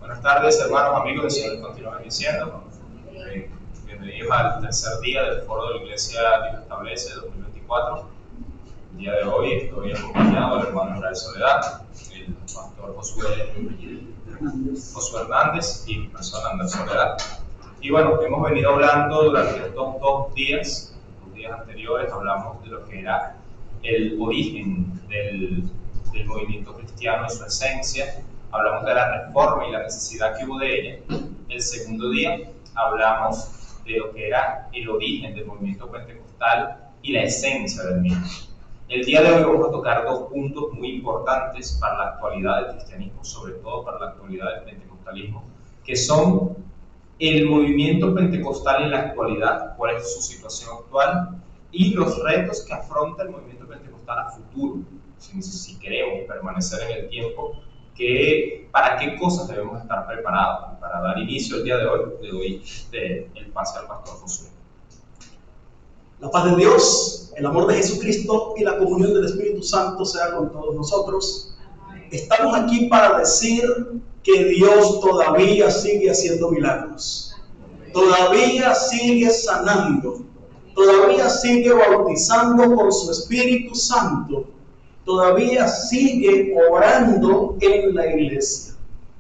Buenas tardes, hermanos, amigos, el Señor les continúa bendiciendo. Bienvenidos al tercer día del Foro de la Iglesia Dios Establece 2024. El día de hoy estoy acompañado del hermano Israel Soledad, el pastor Josué Hernández y mi persona Andrés Soledad. Y bueno, hemos venido hablando durante estos dos días anteriores, hablamos de lo que era el origen del movimiento cristiano y su esencia. Hablamos de la reforma y la necesidad que hubo de ella. El segundo día hablamos de lo que era el origen del movimiento pentecostal y la esencia del mismo. El día de hoy vamos a tocar dos puntos muy importantes para la actualidad del cristianismo, sobre todo para la actualidad del pentecostalismo, que son el movimiento pentecostal en la actualidad, cuál es su situación actual, y los retos que afronta el movimiento pentecostal a futuro, si queremos permanecer en el tiempo, para qué cosas debemos estar preparados. Para dar inicio el día de hoy, le doy el pase al pastor Josué. La paz de Dios, el amor de Jesucristo y la comunión del Espíritu Santo sea con todos nosotros. Estamos aquí para decir que Dios todavía sigue haciendo milagros, todavía sigue sanando, todavía sigue bautizando por su Espíritu Santo, todavía sigue obrando en la iglesia.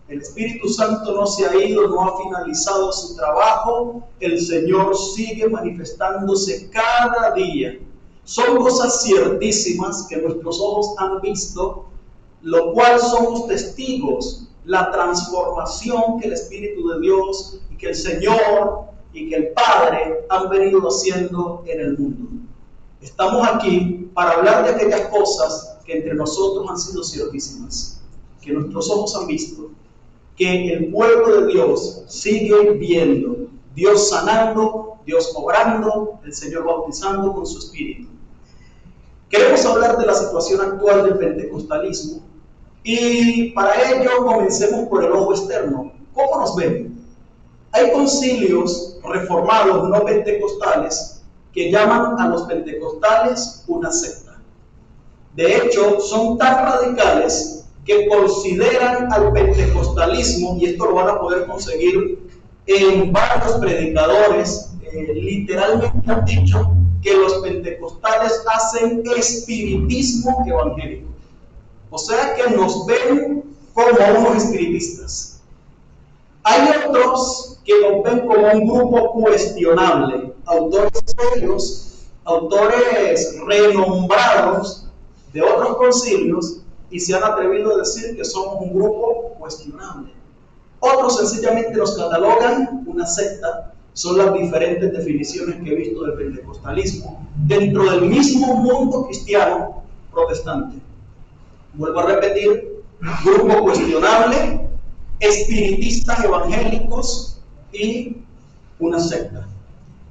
El Espíritu Santo no se ha ido, no ha finalizado su trabajo. El Señor sigue manifestándose cada día. Son cosas ciertísimas que nuestros ojos han visto, lo cual somos testigos. La transformación que el Espíritu de Dios y que el Señor y que el Padre han venido haciendo en el mundo. Estamos aquí para hablar de aquellas cosas que entre nosotros han sido ciertísimas, que nuestros ojos han visto, que el pueblo de Dios sigue viendo, Dios sanando, Dios obrando, el Señor bautizando con su Espíritu. Queremos hablar de la situación actual del pentecostalismo y para ello comencemos por el ojo externo. ¿Cómo nos ven? Hay concilios reformados no pentecostales que llaman a los pentecostales una secta. De hecho, son tan radicales que consideran al pentecostalismo, y esto lo van a poder conseguir en varios predicadores, literalmente han dicho que los pentecostales hacen espiritismo evangélico. O sea que nos ven como unos espiritistas. Hay otros que nos ven como un grupo cuestionable, autores serios, autores renombrados de otros concilios, y se han atrevido a decir que somos un grupo cuestionable. Otros sencillamente nos catalogan una secta. Son las diferentes definiciones que he visto del pentecostalismo dentro del mismo mundo cristiano protestante. Vuelvo a repetir: grupo cuestionable, espiritistas evangélicos y una secta.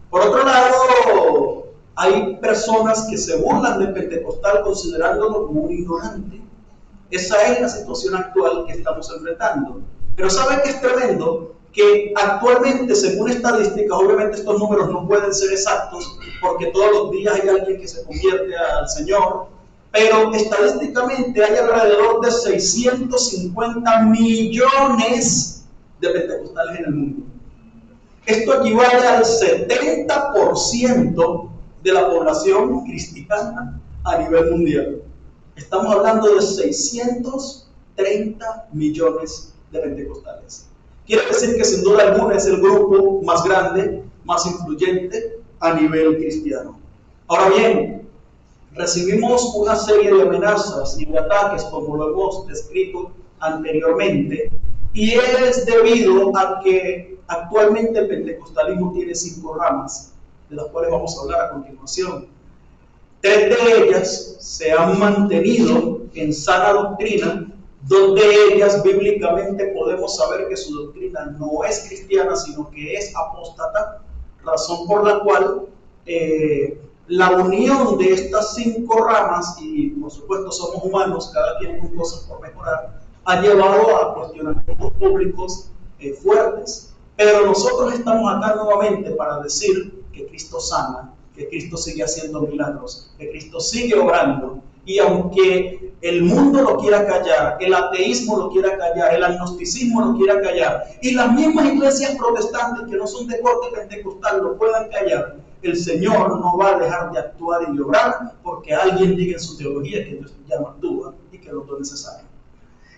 Por otro lado, hay personas que se burlan del pentecostal considerándolo como un ignorante. Esa es la situación actual que estamos enfrentando. Pero ¿saben qué es tremendo? Que actualmente, según estadísticas, obviamente estos números no pueden ser exactos porque todos los días hay alguien que se convierte al Señor, pero estadísticamente hay alrededor de 650 millones de pentecostales en el mundo. Esto equivale al 70% de la población cristiana a nivel mundial. Estamos hablando de 630 millones de pentecostales. Quiere decir que sin duda alguna es el grupo más grande, más influyente a nivel cristiano. Ahora bien, recibimos una serie de amenazas y de ataques, como lo hemos descrito anteriormente, y es debido a que actualmente el pentecostalismo tiene 5 ramas, de las cuales vamos a hablar a continuación. 3 de ellas se han mantenido en sana doctrina. 2 de ellas bíblicamente podemos saber que su doctrina no es cristiana, sino que es apóstata, razón por la cual la unión de estas 5 ramas, y por supuesto somos humanos, cada quien con cosas por mejorar, ha llevado a cuestionamientos públicos fuertes. Pero nosotros estamos acá nuevamente para decir que Cristo sana, que Cristo sigue haciendo milagros, que Cristo sigue obrando. Y aunque el mundo lo quiera callar, el ateísmo lo quiera callar, el agnosticismo lo quiera callar, y las mismas iglesias protestantes que no son de corte pentecostal lo puedan callar, el Señor no va a dejar de actuar y de obrar porque alguien diga en su teología que Dios ya no actúa y que lo es necesario.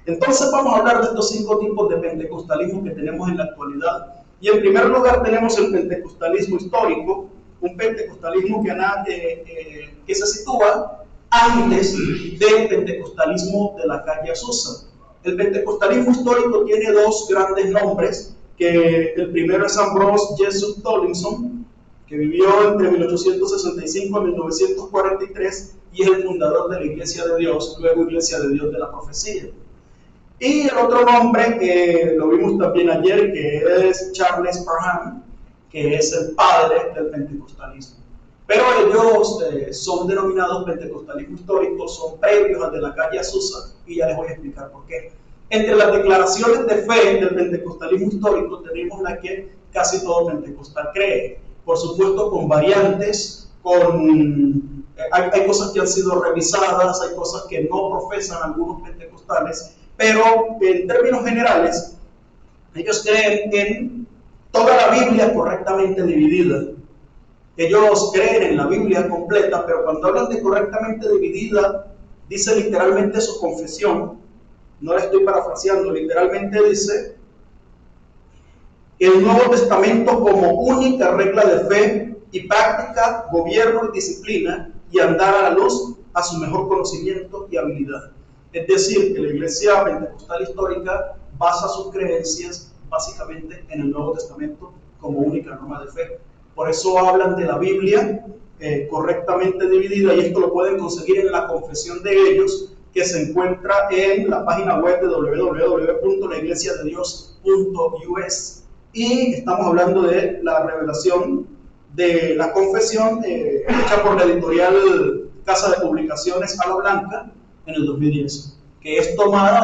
Entonces vamos a hablar de estos 5 tipos de pentecostalismo que tenemos en la actualidad. Y en primer lugar tenemos el pentecostalismo histórico, un pentecostalismo que se sitúa antes del pentecostalismo de la calle Azusa. El pentecostalismo histórico tiene 2 grandes nombres, que el primero es Ambrose Jessup Tomlinson, que vivió entre 1865 y 1943 y es el fundador de la Iglesia de Dios, luego Iglesia de Dios de la Profecía. Y el otro nombre que lo vimos también ayer, que es Charles Parham, que es el padre del pentecostalismo. Pero ellos son denominados pentecostalismo histórico, son previos al de la calle Azusa, y ya les voy a explicar por qué. Entre las declaraciones de fe del pentecostalismo histórico tenemos la que casi todo pentecostal cree. Por supuesto con variantes, hay cosas que han sido revisadas, hay cosas que no profesan algunos pentecostales, pero en términos generales, ellos creen en toda la Biblia correctamente dividida. Ellos creen en la Biblia completa, pero cuando hablan de correctamente dividida, dice literalmente su confesión, no la estoy parafraseando, literalmente dice el Nuevo Testamento como única regla de fe y práctica, gobierno y disciplina, y andar a la luz a su mejor conocimiento y habilidad. Es decir, que la Iglesia Pentecostal histórica basa sus creencias básicamente en el Nuevo Testamento como única norma de fe. Por eso hablan de la Biblia correctamente dividida, y esto lo pueden conseguir en la confesión de ellos, que se encuentra en la página web de www.laiglesiadedios.us. Y estamos hablando de la revelación de la confesión hecha por la editorial Casa de Publicaciones Ala Blanca en el 2010, que es tomada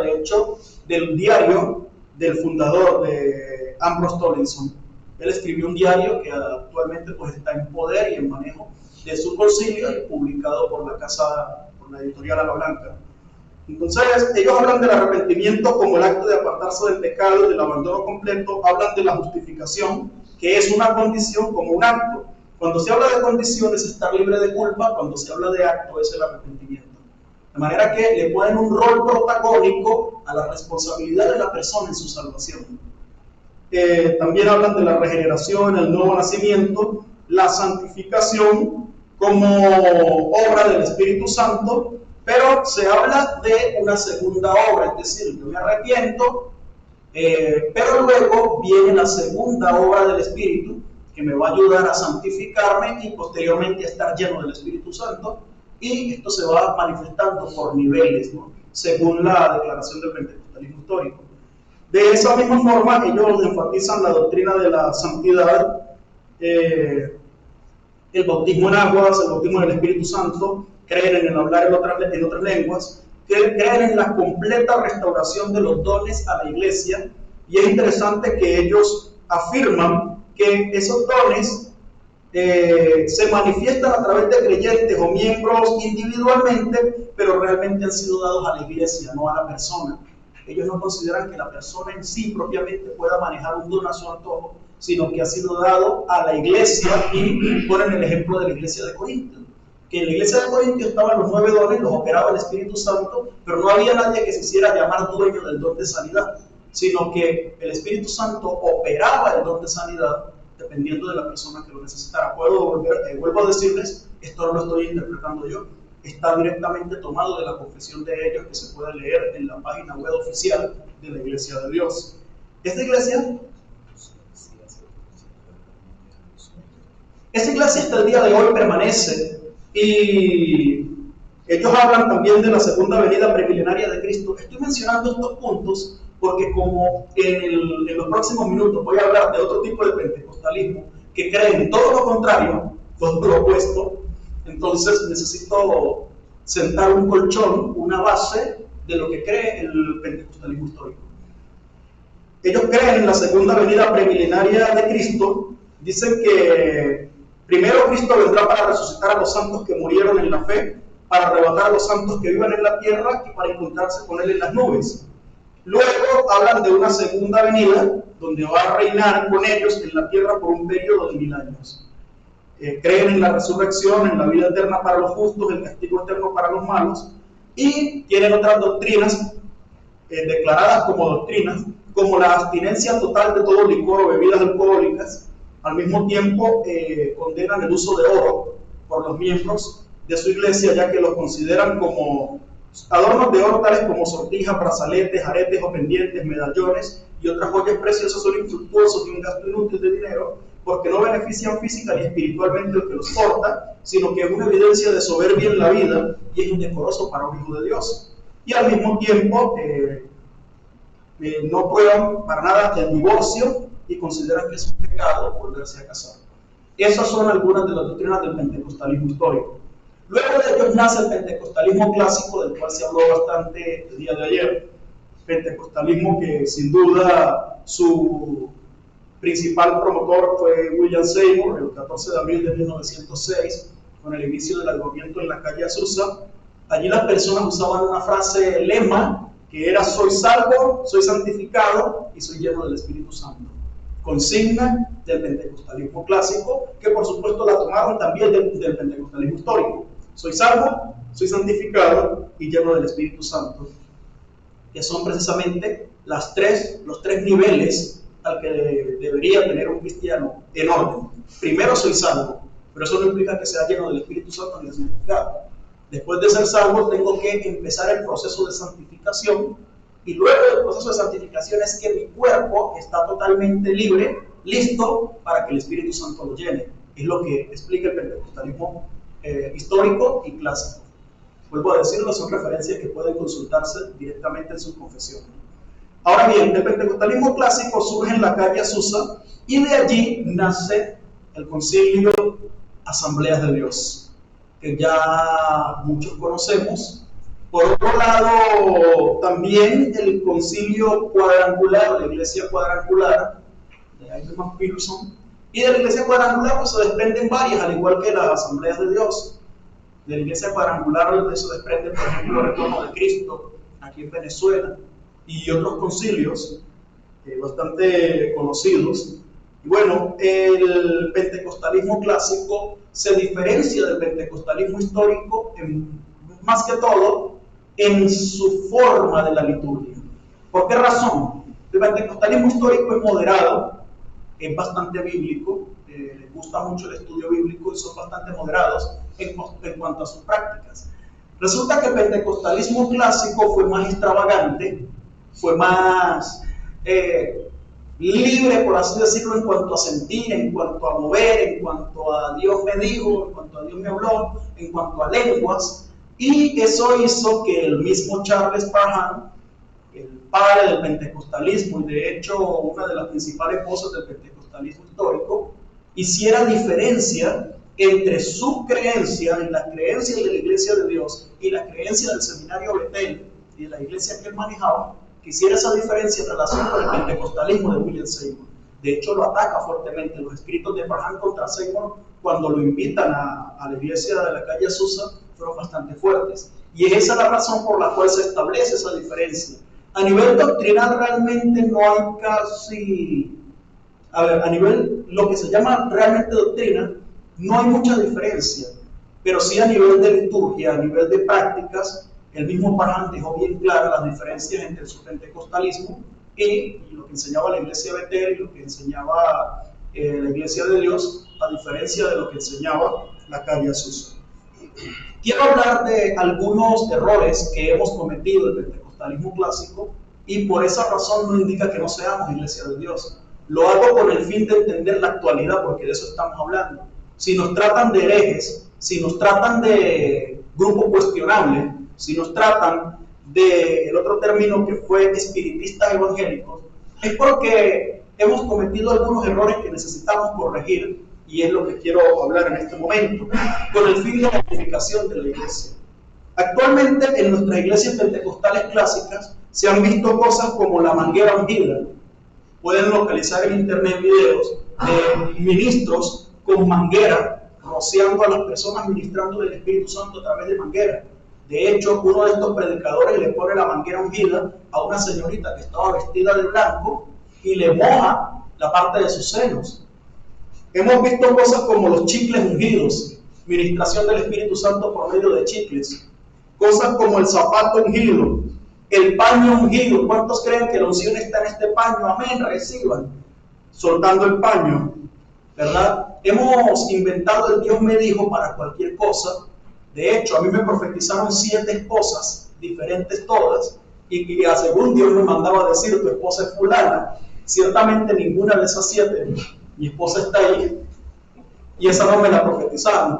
de hecho del diario del fundador de Ambrose Tomlinson. Él escribió un diario que actualmente pues está en poder y en manejo de su concilio y publicado por la editorial Ala Blanca. Entonces, ellos hablan del arrepentimiento como el acto de apartarse del pecado y del abandono completo, hablan de la justificación, que es una condición como un acto. Cuando se habla de condición es estar libre de culpa, cuando se habla de acto es el arrepentimiento. De manera que le ponen un rol protagónico a la responsabilidad de la persona en su salvación. También hablan de la regeneración, el nuevo nacimiento, la santificación como obra del Espíritu Santo, pero se habla de una segunda obra, es decir, yo me arrepiento, pero luego viene la segunda obra del Espíritu que me va a ayudar a santificarme y posteriormente a estar lleno del Espíritu Santo, y esto se va manifestando por niveles, ¿no? Según la declaración del pentecostalismo histórico. De esa misma forma, ellos enfatizan la doctrina de la santidad, el bautismo en aguas, el bautismo en el Espíritu Santo, creen en el hablar en otras lenguas, creen en la completa restauración de los dones a la iglesia, y es interesante que ellos afirman que esos dones se manifiestan a través de creyentes o miembros individualmente, pero realmente han sido dados a la iglesia, no a la persona. Ellos no consideran que la persona en sí propiamente pueda manejar un don a su antojo, sino que ha sido dado a la iglesia, y ponen el ejemplo de la iglesia de Corinto, que en la iglesia de Corinto estaban los 9 dones, los operaba el Espíritu Santo, pero no había nadie que se hiciera llamar dueño del don de sanidad, sino que el Espíritu Santo operaba el don de sanidad dependiendo de la persona que lo necesitara. Vuelvo a decirles, esto no lo estoy interpretando yo, está directamente tomado de la confesión de ellos, que se puede leer en la página web oficial de la Iglesia de Dios. Esta iglesia hasta el día de hoy permanece, y ellos hablan también de la segunda venida premilenaria de Cristo. Estoy mencionando estos puntos porque como en los próximos minutos voy a hablar de otro tipo de pentecostalismo que creen todo lo contrario, todo lo opuesto, entonces necesito sentar un colchón, una base de lo que cree el pentecostalismo histórico. Ellos creen en la segunda venida premilenaria de Cristo. Dicen que primero Cristo vendrá para resucitar a los santos que murieron en la fe, para arrebatar a los santos que vivan en la tierra y para encontrarse con Él en las nubes. Luego hablan de una segunda venida, donde va a reinar con ellos en la tierra por un periodo de 1000 años. Creen en la resurrección, en la vida eterna para los justos, el castigo eterno para los malos, y tienen otras doctrinas declaradas como doctrinas, como la abstinencia total de todo licor o bebidas alcohólicas. Al mismo tiempo condenan el uso de oro por los miembros de su iglesia, ya que los consideran como adornos de oro tales como sortijas, brazaletes, aretes o pendientes, medallones y otras joyas preciosas son infructuosos y un gasto inútil de dinero, porque no benefician física ni espiritualmente al que los porta, sino que es una evidencia de soberbia en la vida y es indecoroso para un hijo de Dios. Y al mismo tiempo no prueban para nada el divorcio y consideran que es un pecado volverse a casar. Esas son algunas de las doctrinas del pentecostalismo histórico. Luego de ellos nace el pentecostalismo clásico, del cual se habló bastante el día de ayer. Pentecostalismo que sin duda su principal promotor fue William Seymour, el 14 de abril de 1906, con el inicio del avivamiento en la calle Azusa. Allí las personas usaban una frase lema que era: soy salvo, soy santificado y soy lleno del Espíritu Santo. Consigna del pentecostalismo clásico, que por supuesto la tomaron también del pentecostalismo histórico. Soy salvo, soy santificado y lleno del Espíritu Santo, que son precisamente los tres niveles al que debería tener un cristiano en orden. Primero, soy salvo, pero eso no implica que sea lleno del Espíritu Santo ni santificado. Después de ser salvo, tengo que empezar el proceso de santificación, y luego del proceso de santificación es que mi cuerpo está totalmente libre, listo para que el Espíritu Santo lo llene. Es lo que explica el pentecostalismo histórico y clásico. Vuelvo a decirlo, son referencias que pueden consultarse directamente en sus confesiones. Ahora bien, el pentecostalismo clásico surge en la calle Azusa y de allí nace el concilio Asambleas de Dios, que ya muchos conocemos. Por otro lado, también el concilio cuadrangular, la iglesia cuadrangular de Ivan Peterson. Y de la iglesia cuadrangular pues, se desprenden varias, al igual que las Asambleas de Dios. De la iglesia cuadrangular se desprende, por ejemplo, el Retorno de Cristo aquí en Venezuela y otros concilios bastante conocidos. Y bueno, el pentecostalismo clásico se diferencia del pentecostalismo histórico más que todo en su forma de la liturgia. ¿Por qué razón? El pentecostalismo histórico es moderado, es bastante bíblico, les gusta mucho el estudio bíblico y son bastante moderados en cuanto a sus prácticas. Resulta que el pentecostalismo clásico fue más extravagante, fue más libre, por así decirlo, en cuanto a sentir, en cuanto a mover, en cuanto a Dios me dijo, en cuanto a Dios me habló, en cuanto a lenguas, y eso hizo que el mismo Charles Parham, el padre del pentecostalismo y de hecho una de las principales voces del pentecostalismo histórico, hiciera diferencia entre su creencia y las creencias de la Iglesia de Dios y la creencia del seminario Betel y de la iglesia que él manejaba, que hiciera esa diferencia en relación con el pentecostalismo de William Seymour. De hecho, lo ataca fuertemente. Los escritos de Parham contra Seymour, cuando lo invitan a la iglesia de la calle Azusa, fueron bastante fuertes. Y es esa la razón por la cual se establece esa diferencia. A nivel doctrinal realmente no hay casi, a nivel lo que se llama realmente doctrina, no hay mucha diferencia, pero sí a nivel de liturgia, a nivel de prácticas, el mismo Parham dejó bien claras las diferencias entre su pentecostalismo y lo que enseñaba la iglesia Betel y lo que enseñaba la iglesia de Dios, a diferencia de lo que enseñaba la calle Azusa. Quiero hablar de algunos errores que hemos cometido en el pentecostalismo clásico y por esa razón no indica que no seamos iglesia de Dios. Lo hago con el fin de entender la actualidad, porque de eso estamos hablando. Si nos tratan de herejes, si nos tratan de grupo cuestionable, si nos tratan del otro término que fue espiritistas evangélicos, es porque hemos cometido algunos errores que necesitamos corregir, y es lo que quiero hablar en este momento, con el fin de la edificación de la iglesia. Actualmente en nuestras iglesias pentecostales clásicas se han visto cosas como la manguera ungida. Pueden localizar en internet videos de ministros con manguera rociando a las personas, ministrando del Espíritu Santo a través de manguera. De hecho, uno de estos predicadores le pone la manguera ungida a una señorita que estaba vestida de blanco y le moja la parte de sus senos. Hemos visto cosas como los chicles ungidos, ministración del Espíritu Santo por medio de chicles. Cosas como el zapato ungido, el paño ungido. ¿Cuántos creen que la unción está en este paño? Amén, reciban. Soltando el paño, ¿verdad? Hemos inventado el Dios me dijo para cualquier cosa. De hecho, a mí me profetizaron 7 esposas, diferentes todas, y según Dios me mandaba decir, tu esposa es fulana. Ciertamente ninguna de esas 7, mi esposa está ahí, y esa no me la profetizaron.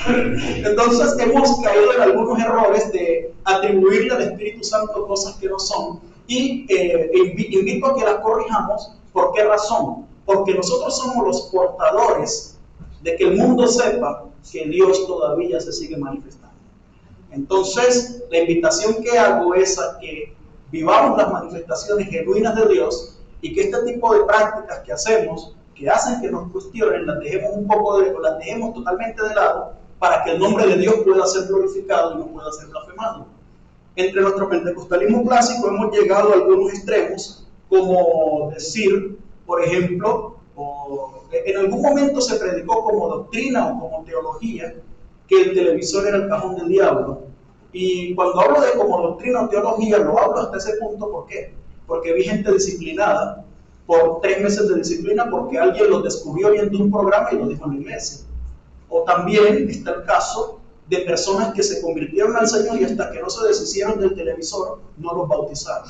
Entonces hemos caído en algunos errores de atribuirle al Espíritu Santo cosas que no son, y invito a que las corrijamos. ¿Por qué razón? Porque nosotros somos los portadores de que el mundo sepa que Dios todavía se sigue manifestando. Entonces, la invitación que hago es a que vivamos las manifestaciones genuinas de Dios y que este tipo de prácticas que hacemos, que hacen que nos cuestionen, las dejemos totalmente de lado para que el nombre de Dios pueda ser glorificado y no pueda ser blasfemado. Entre nuestro pentecostalismo clásico hemos llegado a algunos extremos, como decir, por ejemplo, en algún momento se predicó como doctrina o como teología que el televisor era el cajón del diablo. Y cuando hablo de como doctrina o teología, lo hablo hasta ese punto. ¿Por qué? Porque vi gente disciplinada por 3 meses de disciplina porque alguien lo descubrió viendo un programa y lo dijo en la iglesia. O también está el caso de personas que se convirtieron al Señor y hasta que no se deshicieron del televisor, no los bautizaron.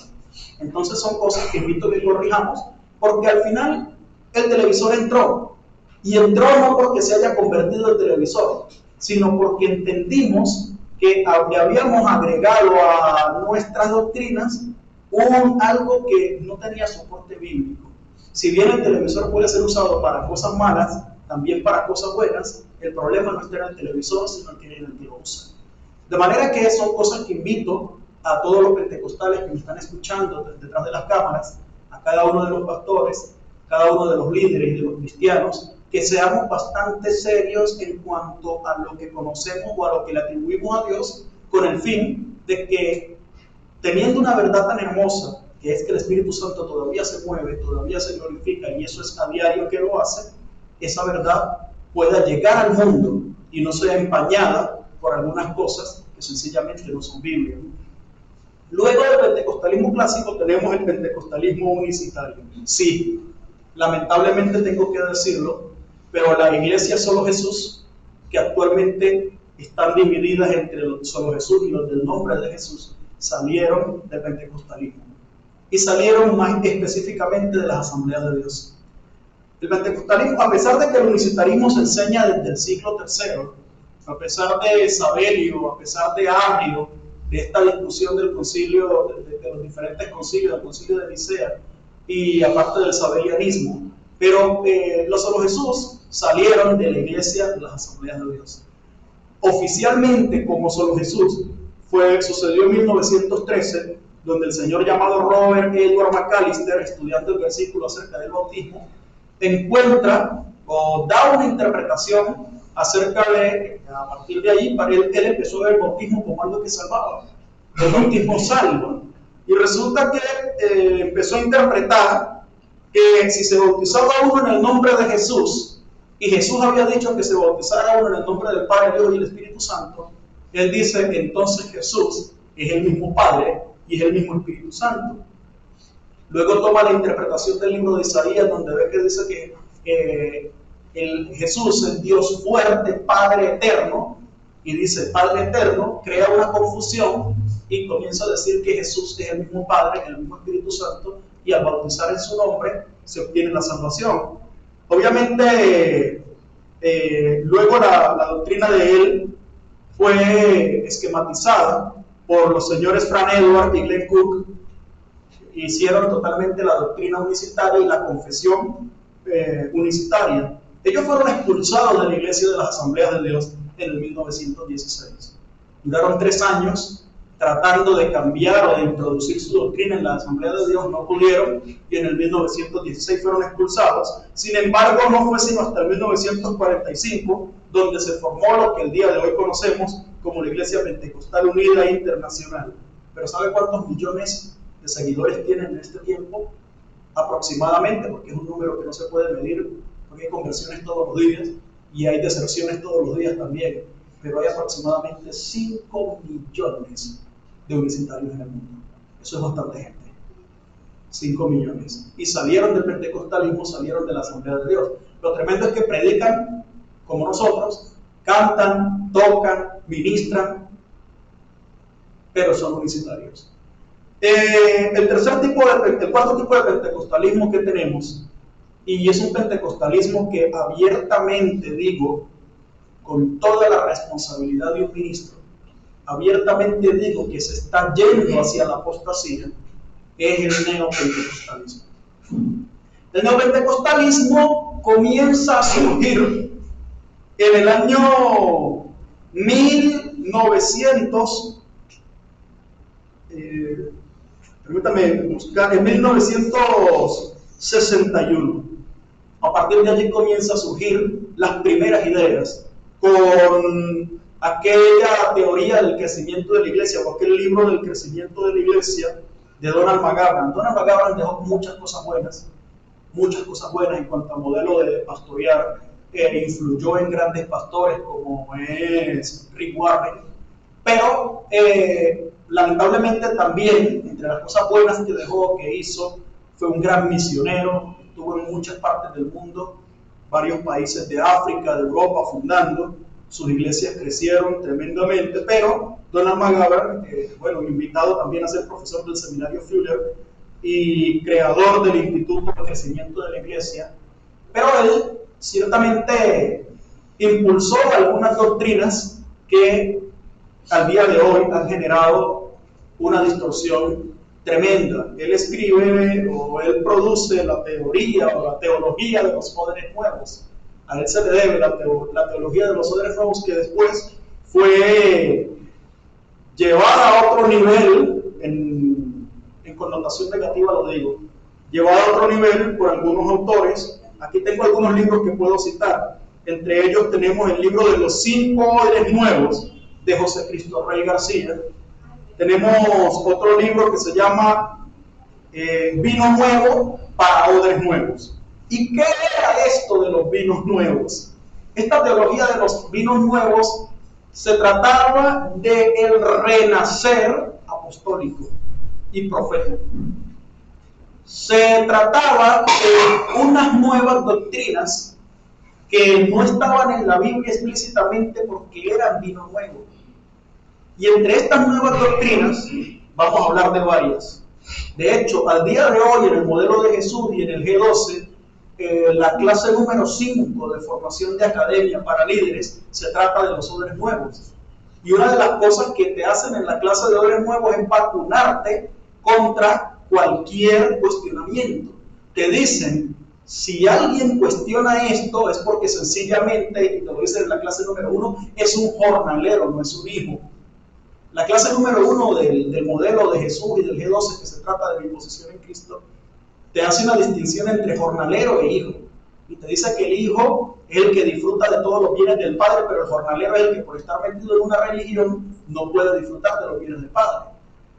Entonces son cosas que invito a que corrijamos, porque al final el televisor entró, y entró no porque se haya convertido el televisor, sino porque entendimos que le habíamos agregado a nuestras doctrinas algo que no tenía soporte bíblico. Si bien el televisor puede ser usado para cosas malas, también para cosas buenas, el problema no está en el televisor, sino en el que lo usa. De manera que son cosas que invito a todos los pentecostales que me están escuchando detrás de las cámaras, a cada uno de los pastores, cada uno de los líderes y de los cristianos, que seamos bastante serios en cuanto a lo que conocemos o a lo que le atribuimos a Dios, con el fin de que, teniendo una verdad tan hermosa, que es que el Espíritu Santo todavía se mueve, todavía se glorifica, y eso es a diario que lo hace, esa verdad pueda llegar al mundo y no sea empañada por algunas cosas que sencillamente no son Biblia. Luego del pentecostalismo clásico tenemos el pentecostalismo unicitario. Sí, lamentablemente tengo que decirlo, pero la iglesia Solo Jesús, que actualmente están divididas entre los Solo Jesús y los del nombre de Jesús, salieron del pentecostalismo y salieron más específicamente de las asambleas de Dios. El pentecostalismo, a pesar de que el unicitarismo se enseña desde el siglo III, a pesar de Sabelio, a pesar de Arrio, de esta discusión del concilio, de los diferentes concilios, del concilio de Nicea, y aparte del sabelianismo, pero los Solo Jesús salieron de la iglesia de las asambleas de Dios. Oficialmente, como Solo Jesús, sucedió en 1913, donde el señor llamado Robert Edward McAllister, estudiando el versículo acerca del bautismo, encuentra o da una interpretación acerca de, a partir de ahí, para él empezó a ver el bautismo como algo que salvaba. El bautismo salva. Y resulta que empezó a interpretar que si se bautizaba uno en el nombre de Jesús, y Jesús había dicho que se bautizara uno en el nombre del Padre, Dios y el Espíritu Santo, él dice, entonces Jesús es el mismo Padre y es el mismo Espíritu Santo. Luego toma la interpretación del libro de Isaías, donde ve que dice que Jesús es Dios fuerte, Padre eterno, y dice Padre eterno, crea una confusión y comienza a decir que Jesús es el mismo Padre, el mismo Espíritu Santo, y al bautizar en su nombre se obtiene la salvación. Obviamente, luego la doctrina de él fue esquematizada por los señores Frank Edward y Glenn Cook. Hicieron totalmente la doctrina unicitaria y la confesión unicitaria. Ellos fueron expulsados de la iglesia de las asambleas de Dios en el 1916. Duraron 3 años tratando de cambiar o de introducir su doctrina en la asamblea de Dios, no pudieron, y en el 1916 fueron expulsados. Sin embargo, no fue sino hasta el 1945 donde se formó lo que el día de hoy conocemos como la Iglesia Pentecostal Unida Internacional. Pero ¿sabe cuántos millones de seguidores tienen en este tiempo? Aproximadamente, porque es un número que no se puede medir, porque hay conversiones todos los días y hay deserciones todos los días también, pero hay aproximadamente 5 millones de unicitarios en el mundo. Eso es bastante gente. 5 millones. Y salieron del pentecostalismo, salieron de la Asamblea de Dios. Lo tremendo es que predican como nosotros, cantan, tocan, ministran, pero son unicitarios. El cuarto tipo de pentecostalismo que tenemos, y es un pentecostalismo que abiertamente digo, con toda la responsabilidad de un ministro, abiertamente digo que se está yendo hacia la apostasía, es el neopentecostalismo. El neopentecostalismo comienza a surgir en el año 1900, permítame buscar, en 1961. A partir de allí comienza a surgir las primeras ideas con aquella teoría del crecimiento de la iglesia, o aquel libro del crecimiento de la iglesia de Donald McGavran. Donald McGavran dejó muchas cosas buenas en cuanto a modelo de pastorear. Influyó en grandes pastores como es Rick Warren, pero lamentablemente también, entre las cosas buenas que dejó, que hizo, fue un gran misionero, estuvo en muchas partes del mundo, varios países de África, de Europa, fundando, sus iglesias crecieron tremendamente, pero Donald McGavran, invitado también a ser profesor del seminario Fuller y creador del Instituto de Crecimiento de la Iglesia, pero él ciertamente impulsó algunas doctrinas que al día de hoy han generado una distorsión tremenda. Él escribe o él produce la teoría o la teología de los poderes nuevos. A él se le debe la teología de los poderes nuevos, que después fue llevada a otro nivel, en connotación negativa lo digo, llevada a otro nivel por algunos autores. Aquí tengo algunos libros que puedo citar. Entre ellos tenemos el libro de los 5 odres nuevos de José Cristo Rey García. Tenemos otro libro que se llama Vino Nuevo para Odres Nuevos. ¿Y qué era esto de los vinos nuevos? Esta teología de los vinos nuevos se trataba del renacer apostólico y profético. Se trataba de unas nuevas doctrinas que no estaban en la Biblia explícitamente porque eran vino nuevo. Y entre estas nuevas doctrinas vamos a hablar de varias. De hecho, al día de hoy, en el modelo de Jesús y en el G12, la clase número 5 de formación de academia para líderes se trata de los odres nuevos. Y una de las cosas que te hacen en la clase de odres nuevos es vacunarte contra cualquier cuestionamiento. Te dicen, si alguien cuestiona esto es porque sencillamente, y te lo dicen en la clase número 1, es un jornalero, no es un hijo. La clase número 1 del modelo de Jesús y del G12, que se trata de mi posición en Cristo, te hace una distinción entre jornalero e hijo. Y te dice que el hijo es el que disfruta de todos los bienes del Padre, pero el jornalero es el que por estar metido en una religión no puede disfrutar de los bienes del Padre.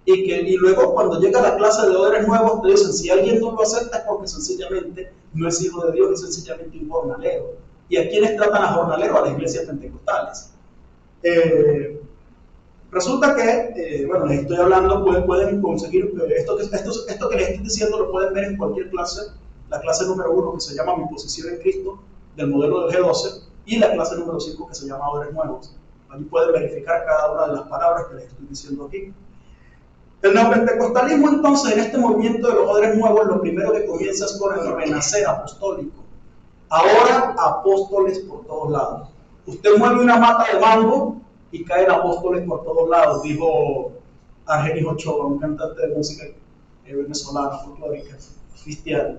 Y luego cuando llega la clase de odres nuevos te dicen, si alguien no lo acepta es porque sencillamente no es hijo de Dios, es sencillamente un jornalero. ¿Y a quiénes tratan a jornalero? A las iglesias pentecostales. Resulta que, les estoy hablando, pueden conseguir, esto que les estoy diciendo lo pueden ver en cualquier clase, la clase número 1 que se llama Mi Posición en Cristo, del modelo del G12, y la clase número 5 que se llama Odres Nuevos. Allí pueden verificar cada una de las palabras que les estoy diciendo aquí. El neopentecostalismo, entonces, en este movimiento de los odres nuevos, lo primero que comienza es con el renacer apostólico. Ahora, apóstoles por todos lados. Usted mueve una mata de mango y caen apóstoles por todos lados, dijo Argenis Ochoa, un cantante de música venezolana, folclórica, cristiana.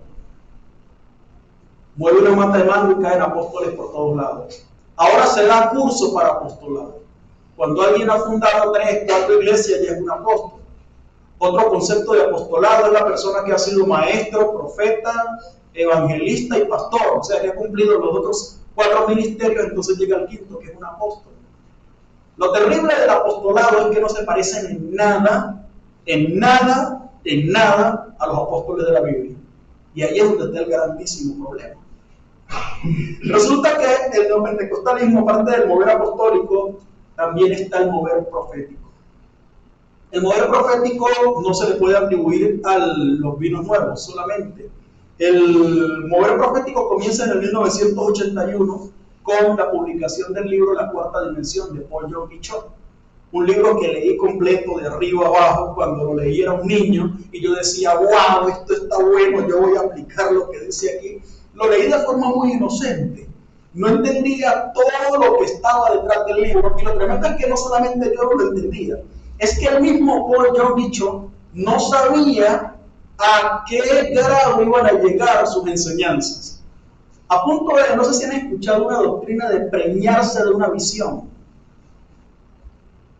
Mueve una mata de mango y caen apóstoles por todos lados. Ahora se da curso para apostolado. Cuando alguien ha fundado 3, 4 iglesias, ya es un apóstol. Otro concepto de apostolado es la persona que ha sido maestro, profeta, evangelista y pastor, o sea, que ha cumplido los otros 4 ministerios, entonces llega el quinto, que es un apóstol. Lo terrible del apostolado es que no se parecen en nada a los apóstoles de la Biblia. Y ahí es donde está el grandísimo problema. Resulta que el neopentecostalismo, aparte del mover apostólico, también está el mover profético. El mover profético no se le puede atribuir a los vinos nuevos solamente. El mover profético comienza en el 1981 con la publicación del libro La Cuarta Dimensión de Paul John Michon. Un libro que leí completo de arriba a abajo. Cuando lo leí era un niño y yo decía, wow, esto está bueno, yo voy a aplicar lo que dice aquí. Lo leí de forma muy inocente. No entendía todo lo que estaba detrás del libro. Y lo tremendo es que no solamente yo no lo entendía, es que el mismo Paul John Michon no sabía a qué grado iban a llegar sus enseñanzas. A punto de, no sé si han escuchado una doctrina de preñarse de una visión.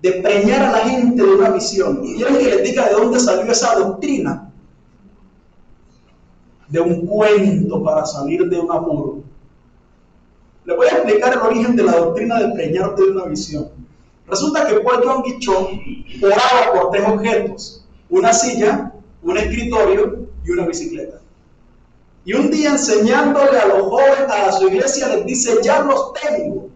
De preñar a la gente de una visión. Y quieren que les diga de dónde salió esa doctrina. De un cuento para salir de un apuro. Les voy a explicar el origen de la doctrina de preñarte de una visión. Resulta que Paul John Michon oraba por 3 objetos: una silla, un escritorio y una bicicleta. Y un día, enseñándole a los jóvenes, a su iglesia, les dice, ya los tengo,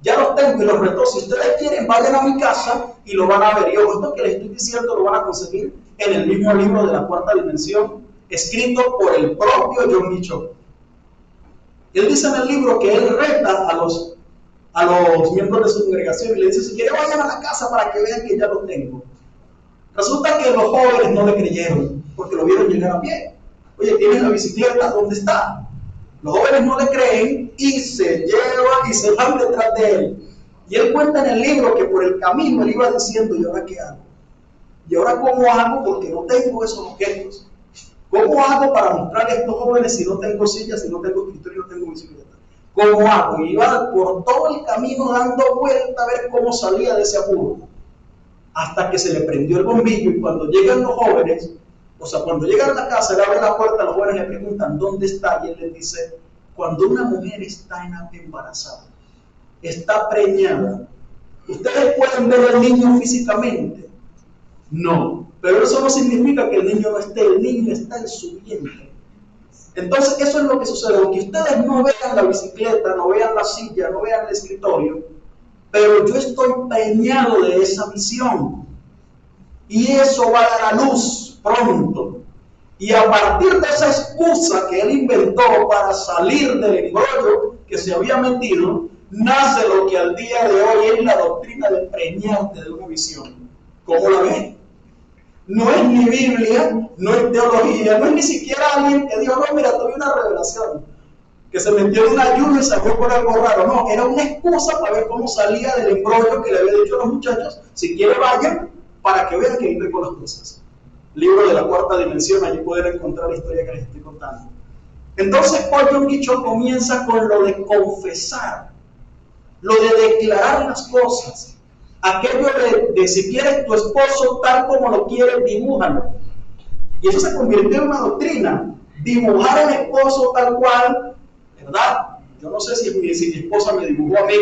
y los retó: si ustedes quieren, vayan a mi casa y lo van a ver. Y ojo, esto que les estoy diciendo lo van a conseguir en el mismo libro de La Cuarta Dimensión, escrito por el propio John Michon. Él dice en el libro que él reta a los miembros de su congregación y le dice, si quieren, vayan a la casa para que vean que ya lo tengo. Resulta que los jóvenes no le creyeron, porque lo vieron llegar a pie. Oye, ¿tienes la bicicleta? ¿Dónde está? Los jóvenes no le creen y se llevan y se van detrás de él. Y él cuenta en el libro que por el camino él iba diciendo, ¿y ahora qué hago? ¿Y ahora cómo hago? Porque no tengo esos objetos. ¿Cómo hago para mostrarle a estos jóvenes si no tengo silla, si no tengo escritorio, no tengo bicicleta? ¿Cómo hago? Y iba por todo el camino dando vuelta a ver cómo salía de ese apuro. Hasta que se le prendió el bombillo y cuando llegan los jóvenes, cuando llegan a la casa, le abren la puerta, los jóvenes le preguntan, ¿dónde está? Y él les dice, cuando una mujer está embarazada, está preñada, ¿ustedes pueden ver al niño físicamente? No, pero eso no significa que el niño no esté, el niño está en su vientre. Entonces eso es lo que sucede, aunque ustedes no vean la bicicleta, no vean la silla, no vean el escritorio, pero yo estoy preñado de esa visión y eso va a dar a luz pronto. Y a partir de esa excusa que él inventó para salir del embrollo que se había metido, nace lo que al día de hoy es la doctrina del preñarte de una visión. ¿Cómo la ven? No es ni Biblia, no es teología, no es ni siquiera alguien que dijo, no, mira, tuve una revelación, que se metió en un ayuno y salió por algo raro. No, era una excusa para ver cómo salía del embrollo que le había dicho a los muchachos, si quieren vayan, para que vean que ahí tengo las cosas. Libro de La Cuarta Dimensión, allí pueden encontrar la historia que les estoy contando. Entonces Paul John Michon comienza con lo de confesar, lo de declarar las cosas. Aquello de si quieres tu esposo tal como lo quieres, dibújalo. Y eso se convirtió en una doctrina. Dibujar al esposo tal cual, ¿verdad? Yo no sé si mi esposa me dibujó a mí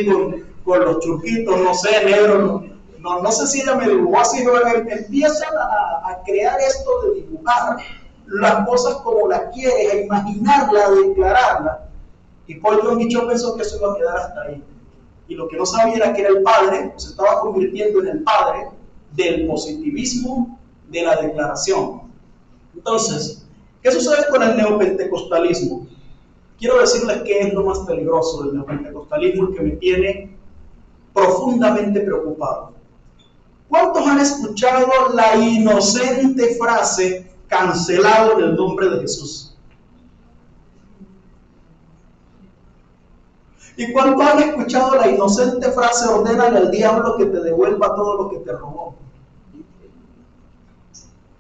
con los churquitos, no sé, negro, no sé si ella me dibujó así, pero empiezan a crear esto de dibujar las cosas como las quieres, a imaginarla, a declararla. Y Paul John Michon pensó que eso iba a quedar hasta ahí. Y lo que no sabía era que era el padre, se estaba convirtiendo en el padre del positivismo de la declaración. Entonces, ¿qué sucede con el neopentecostalismo? Quiero decirles qué es lo más peligroso del neopentecostalismo y que me tiene profundamente preocupado. ¿Cuántos han escuchado la inocente frase cancelado en el nombre de Jesús? ¿Y cuántos han escuchado la inocente frase ordénale al diablo que te devuelva todo lo que te robó?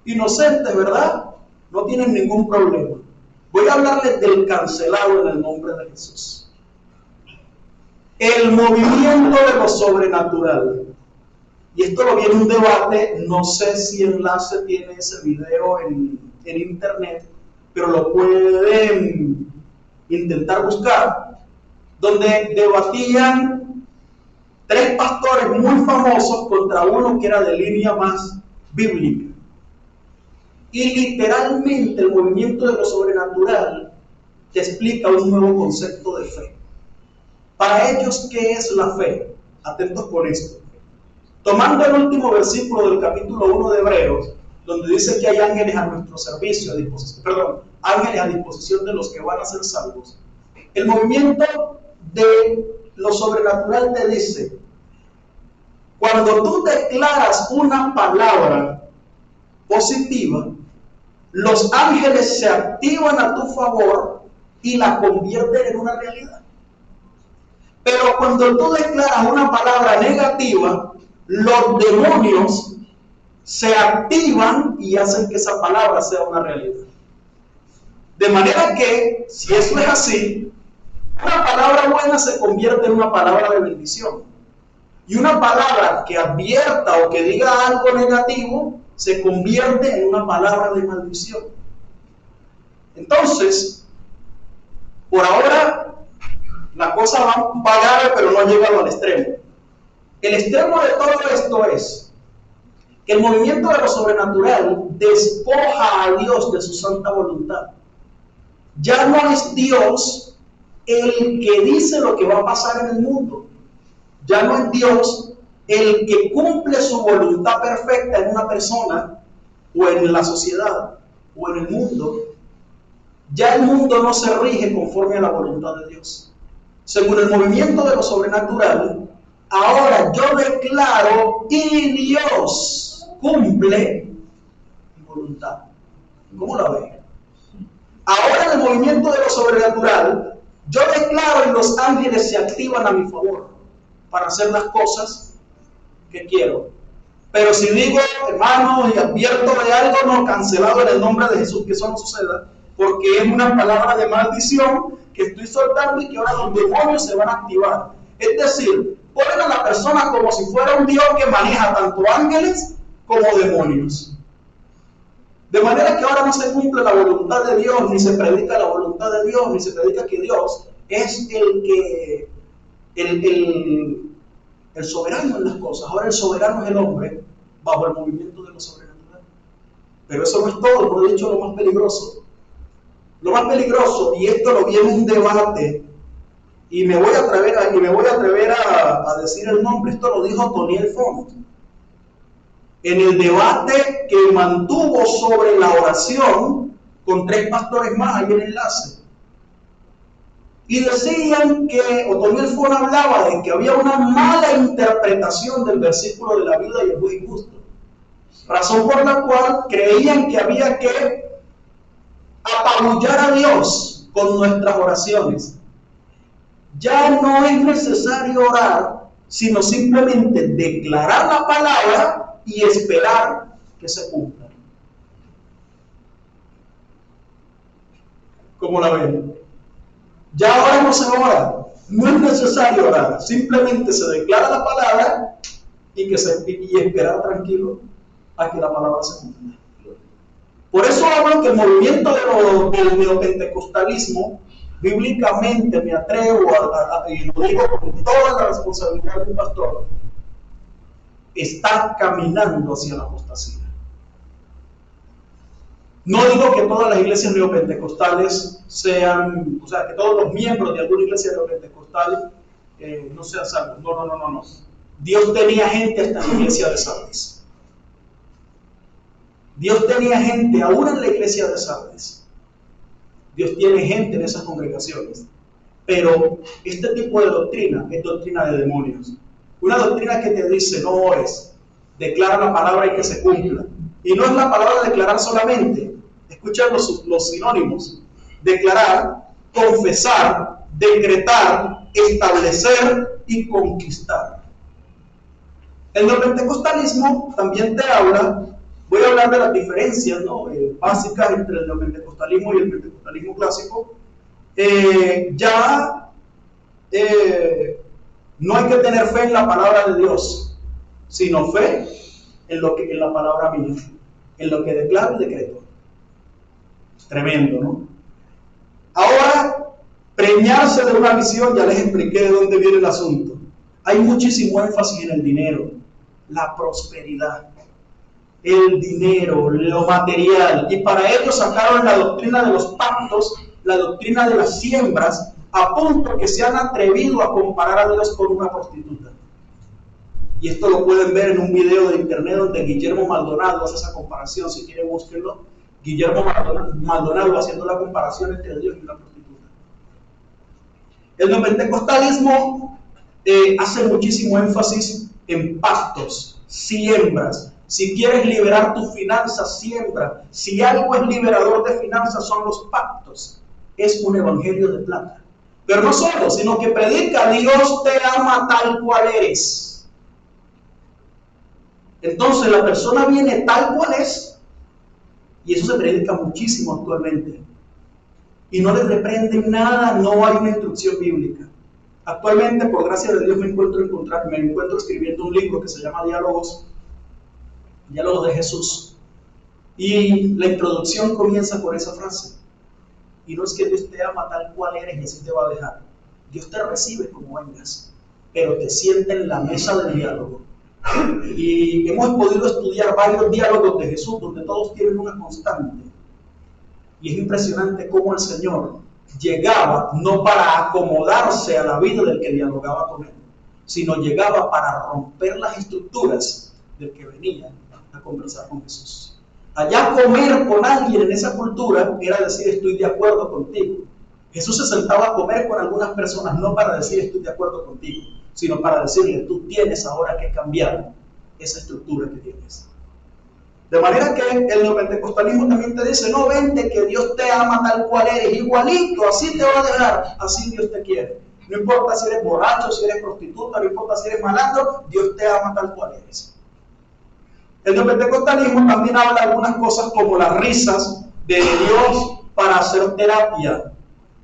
Inocentes, ¿verdad? No tienen ningún problema. Voy a hablarles del cancelado en el nombre de Jesús. El movimiento de lo sobrenatural. Y esto lo viene un debate, no sé si Enlace tiene ese video en internet, pero lo pueden intentar buscar. donde debatían tres pastores muy famosos contra uno que era de línea más bíblica. Y literalmente el movimiento de lo sobrenatural te explica un nuevo concepto de fe. Para ellos, ¿qué es la fe? Atentos con esto. Tomando el último versículo del capítulo 1 de Hebreos, donde dice que hay ángeles a nuestro servicio, ángeles a disposición de los que van a ser salvos. El movimiento de lo sobrenatural te dice, cuando tú declaras una palabra positiva, los ángeles se activan a tu favor y la convierten en una realidad. Pero cuando tú declaras una palabra negativa, los demonios se activan y hacen que esa palabra sea una realidad. De manera que, si eso es así, una palabra buena se convierte en una palabra de bendición. Y una palabra que advierta o que diga algo negativo se convierte en una palabra de maldición. Entonces, por ahora, la cosa va grave, pero no ha llegado al extremo. El extremo de todo esto es que el movimiento de lo sobrenatural despoja a Dios de su santa voluntad. Ya no es Dios el que dice lo que va a pasar en el mundo. Ya no es Dios el que cumple su voluntad perfecta en una persona o en la sociedad o en el mundo. Ya el mundo no se rige conforme a la voluntad de Dios. Según el movimiento de lo sobrenatural, ahora yo declaro y Dios cumple mi voluntad. ¿Cómo la ven? Ahora en el movimiento de lo sobrenatural, yo declaro y los ángeles se activan a mi favor para hacer las cosas que quiero. Pero si digo, hermanos, y advierto de algo, no, cancelado en el nombre de Jesús, que eso no suceda, porque es una palabra de maldición que estoy soltando y que ahora los demonios se van a activar. Es decir, ponen a la persona como si fuera un Dios que maneja tanto ángeles como demonios. De manera que ahora no se cumple la voluntad de Dios, ni se predica la voluntad de Dios, ni se predica que Dios es el soberano en las cosas. Ahora el soberano es el hombre bajo el movimiento de lo sobrenatural. Pero eso no es todo, no he dicho lo más peligroso. Lo más peligroso, y esto lo vi en un debate, y me voy a atrever a decir el nombre, esto lo dijo Toniel Font, en el debate que mantuvo sobre la oración con tres pastores más, ahí el enlace. Y decían que Toniel Font hablaba de que había una mala interpretación del versículo de la vida y el buen gusto. Razón por la cual creían que había que apabullar a Dios con nuestras oraciones. Ya no es necesario orar, sino simplemente declarar la palabra y esperar que se cumpla. ¿Cómo la ven? Ya ahora no se ora, no es necesario orar, simplemente se declara la palabra y esperar tranquilo a que la palabra se cumpla. Por eso hablo que el movimiento del neopentecostalismo, bíblicamente me atrevo y lo digo con toda la responsabilidad de un pastor, está caminando hacia la apostasía. No digo que todas las iglesias neopentecostales sean, o sea, que todos los miembros de alguna iglesia neopentecostal no sean salvos. No. Dios tenía gente hasta en la iglesia de Sardis. Dios tenía gente aún en la iglesia de Sardis. Dios tiene gente en esas congregaciones. Pero este tipo de doctrina es doctrina de demonios. Una doctrina que te dice, no ores, declara la palabra y que se cumpla. Y no es la palabra declarar solamente. Escuchen los sinónimos. Declarar, confesar, decretar, establecer y conquistar. El neopentecostalismo también te habla, voy a hablar de las diferencias básicas entre el neopentecostalismo y el pentecostalismo clásico. No hay que tener fe en la palabra de Dios, sino fe en la palabra mía, en lo que declaro y decreto. Tremendo, ¿no? Ahora, 1 empeñarse de una visión, ya les expliqué de dónde viene el asunto. Hay muchísimo énfasis en el dinero, la prosperidad, el dinero, lo material. Y para ello sacaron la doctrina de los pactos, la doctrina de las siembras, a punto que se han atrevido a comparar a Dios con una prostituta. Y esto lo pueden ver en un video de internet donde Guillermo Maldonado hace esa comparación. Si quieren, búsquenlo. Guillermo Maldonado haciendo la comparación entre Dios y una prostituta. El neopentecostalismo hace muchísimo énfasis en pactos, siembras. Si quieres liberar tus finanzas, siembra. Si algo es liberador de finanzas, son los pactos. Es un evangelio de plata. Pero no solo, sino que predica: Dios te ama tal cual eres. Entonces la persona viene tal cual es, y eso se predica muchísimo actualmente. Y no le reprenden nada, no hay una instrucción bíblica. Actualmente, por gracia de Dios, me encuentro escribiendo un libro que se llama Diálogos de Jesús. Y la introducción comienza con esa frase: y no es que Dios te ama tal cual eres y así te va a dejar. Dios te recibe como vengas, pero te sienta en la mesa del diálogo. Y hemos podido estudiar varios diálogos de Jesús donde todos tienen una constante. Y es impresionante cómo el Señor llegaba no para acomodarse a la vida del que dialogaba con él, sino llegaba para romper las estructuras del que venía a conversar con Jesús. Allá comer con alguien en esa cultura era decir: estoy de acuerdo contigo. Jesús se sentaba a comer con algunas personas no para decir estoy de acuerdo contigo, sino para decirle: tú tienes ahora que cambiar esa estructura que tienes. De manera que el neopentecostalismo también te dice: no, vente, que Dios te ama tal cual eres, igualito, así te va a dejar, así Dios te quiere. No importa si eres borracho, si eres prostituta, no importa si eres malandro, Dios te ama tal cual eres. El neopentecostalismo también habla de algunas cosas como las risas de Dios para hacer terapia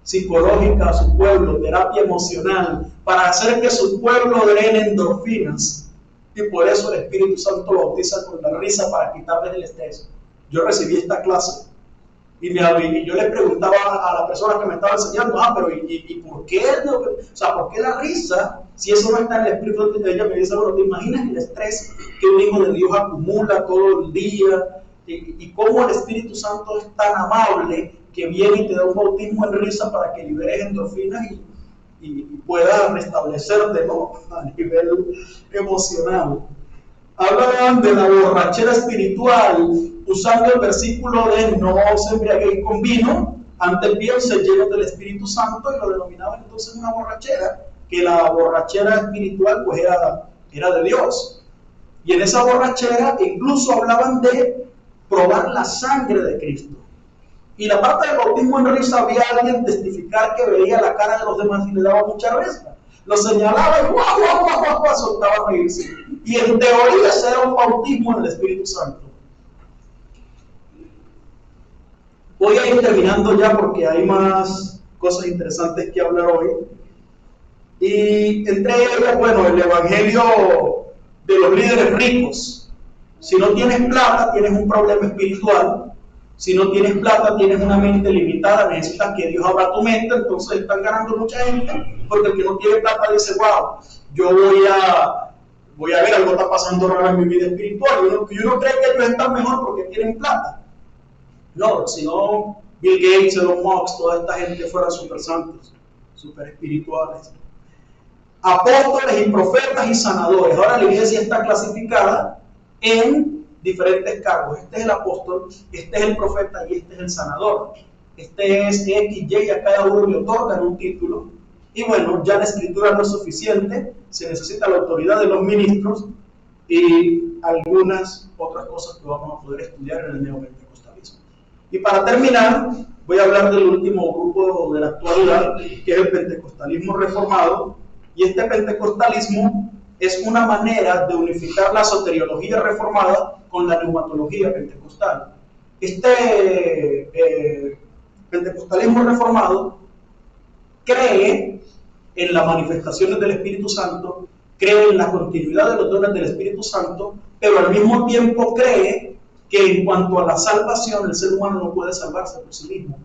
psicológica a su pueblo, terapia emocional, para hacer que su pueblo drene endorfinas. Y por eso el Espíritu Santo lo bautiza con la risa, para quitarles el estrés. Yo recibí esta clase y yo le preguntaba a la persona que me estaba enseñando: pero ¿y por qué? ¿Por qué la risa? Si eso no está en el Espíritu Santo. Ella me dice: bueno, ¿te imaginas el estrés que un hijo de Dios acumula todo el día? Y cómo el Espíritu Santo es tan amable que viene y te da un bautismo en risa para que liberes endorfinas y puedas restablecerte, ¿no?, a nivel emocional. Hablaban de la borrachera espiritual, usando el versículo de no se embriaguéis con vino, antes bien se llenos del Espíritu Santo, y lo denominaban entonces una borrachera, que la borrachera espiritual pues era de Dios. Y en esa borrachera incluso hablaban de probar la sangre de Cristo. Y la parte del bautismo en risa, había alguien testificar que veía la cara de los demás y le daba mucha risa. Lo señalaba y ¡guau! Soltaba a reírse. Y en teoría ese era un bautismo en el Espíritu Santo. Voy a ir terminando ya porque hay más cosas interesantes que hablar hoy. Y entre ellas, bueno, el evangelio de los líderes ricos. Si no tienes plata, tienes un problema espiritual. Si no tienes plata, tienes una mente limitada, necesitas que Dios abra tu mente. Entonces están ganando mucha gente, porque el que no tiene plata dice: wow, yo voy a ver, algo está pasando raro en mi vida espiritual. Y uno cree que ellos están mejor porque tienen plata. No, sino Bill Gates, Elon Musk, toda esta gente fueran súper santos, súper espirituales. Apóstoles y profetas y sanadores. Ahora la iglesia está clasificada en diferentes cargos. Este es el apóstol, este es el profeta y este es el sanador. Este es X, Y, a cada uno le otorgan un título. Y bueno, ya la escritura no es suficiente, se necesita la autoridad de los ministros y algunas otras cosas que vamos a poder estudiar en el neopentecostalismo. Y para terminar, voy a hablar del último grupo de la actualidad, que es el pentecostalismo reformado. Y este pentecostalismo es una manera de unificar la soteriología reformada con la neumatología pentecostal. Este pentecostalismo reformado cree en las manifestaciones del Espíritu Santo, cree en la continuidad de los dones del Espíritu Santo, pero al mismo tiempo cree que en cuanto a la salvación, el ser humano no puede salvarse por sí mismo.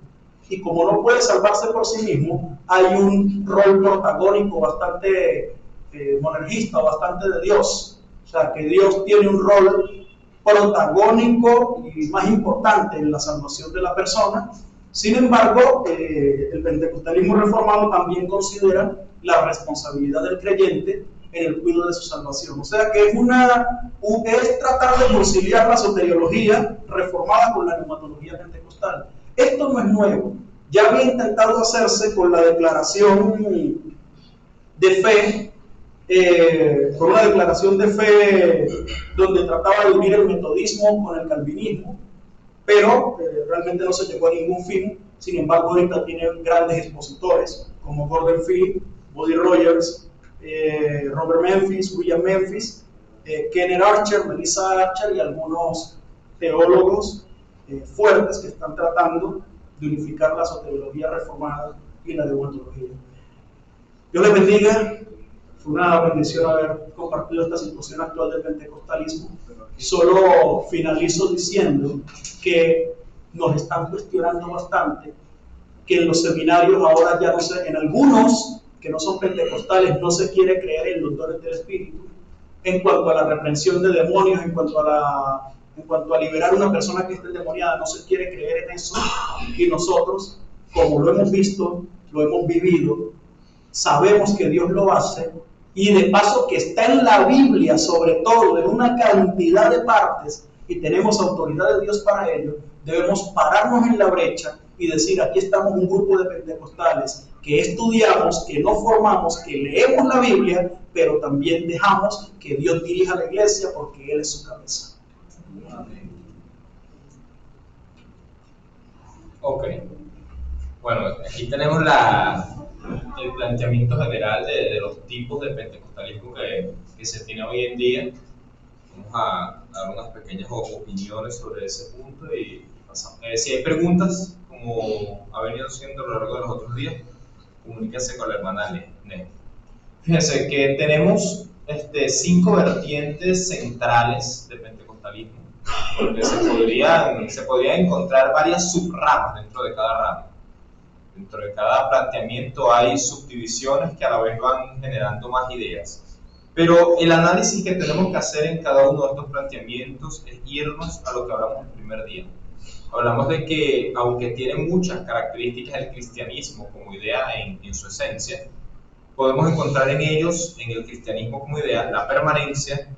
y como no puede salvarse por sí mismo, hay un rol protagónico bastante monergista, bastante de Dios. O sea, que Dios tiene un rol protagónico y más importante en la salvación de la persona. Sin embargo, el pentecostalismo reformado también considera la responsabilidad del creyente en el cuidado de su salvación. O sea que es tratar de conciliar la soteriología reformada con la neumatología pentecostal. Esto no es nuevo. Ya había intentado hacerse con la declaración de fe, con una declaración de fe donde trataba de unir el metodismo con el calvinismo, pero realmente no se llegó a ningún fin. Sin embargo, ahorita tiene grandes expositores como Gordon Fee, Buddy Rogers, Robert Memphis, William Memphis, Kenneth Archer, Melissa Archer y algunos teólogos fuertes que están tratando de unificar la soteriología reformada y la neumatología. Dios les bendiga. Fue una bendición haber compartido esta situación actual del pentecostalismo. Solo finalizo diciendo que nos están cuestionando bastante, que en los seminarios ahora ya no se, en algunos que no son pentecostales, no se quiere creer en los dones del Espíritu, en cuanto a la reprensión de demonios, en cuanto a liberar a una persona que esté endemoniada, no se quiere creer en eso, y nosotros, como lo hemos visto, lo hemos vivido, sabemos que Dios lo hace, y de paso que está en la Biblia, sobre todo en una cantidad de partes, y tenemos autoridad de Dios para ello, debemos pararnos en la brecha y decir: aquí estamos un grupo de pentecostales que estudiamos, que no formamos, que leemos la Biblia, pero también dejamos que Dios dirija la iglesia porque Él es su cabeza. Ok. Bueno, aquí tenemos el planteamiento general de los tipos de pentecostalismo que se tiene hoy en día. Vamos a dar unas pequeñas opiniones sobre ese punto y pasamos. Si hay preguntas, como ha venido siendo a lo largo de los otros días, comuníquense con la hermana Ney. Fíjense que tenemos 5 vertientes centrales del pentecostalismo, porque se podrían encontrar varias subramas dentro de cada rama. Dentro de cada planteamiento hay subdivisiones que a la vez van generando más ideas. Pero el análisis que tenemos que hacer en cada uno de estos planteamientos es irnos a lo que hablamos el primer día. Hablamos de que, aunque tiene muchas características del cristianismo como idea en su esencia, podemos encontrar en ellos, en el cristianismo como idea, la permanencia,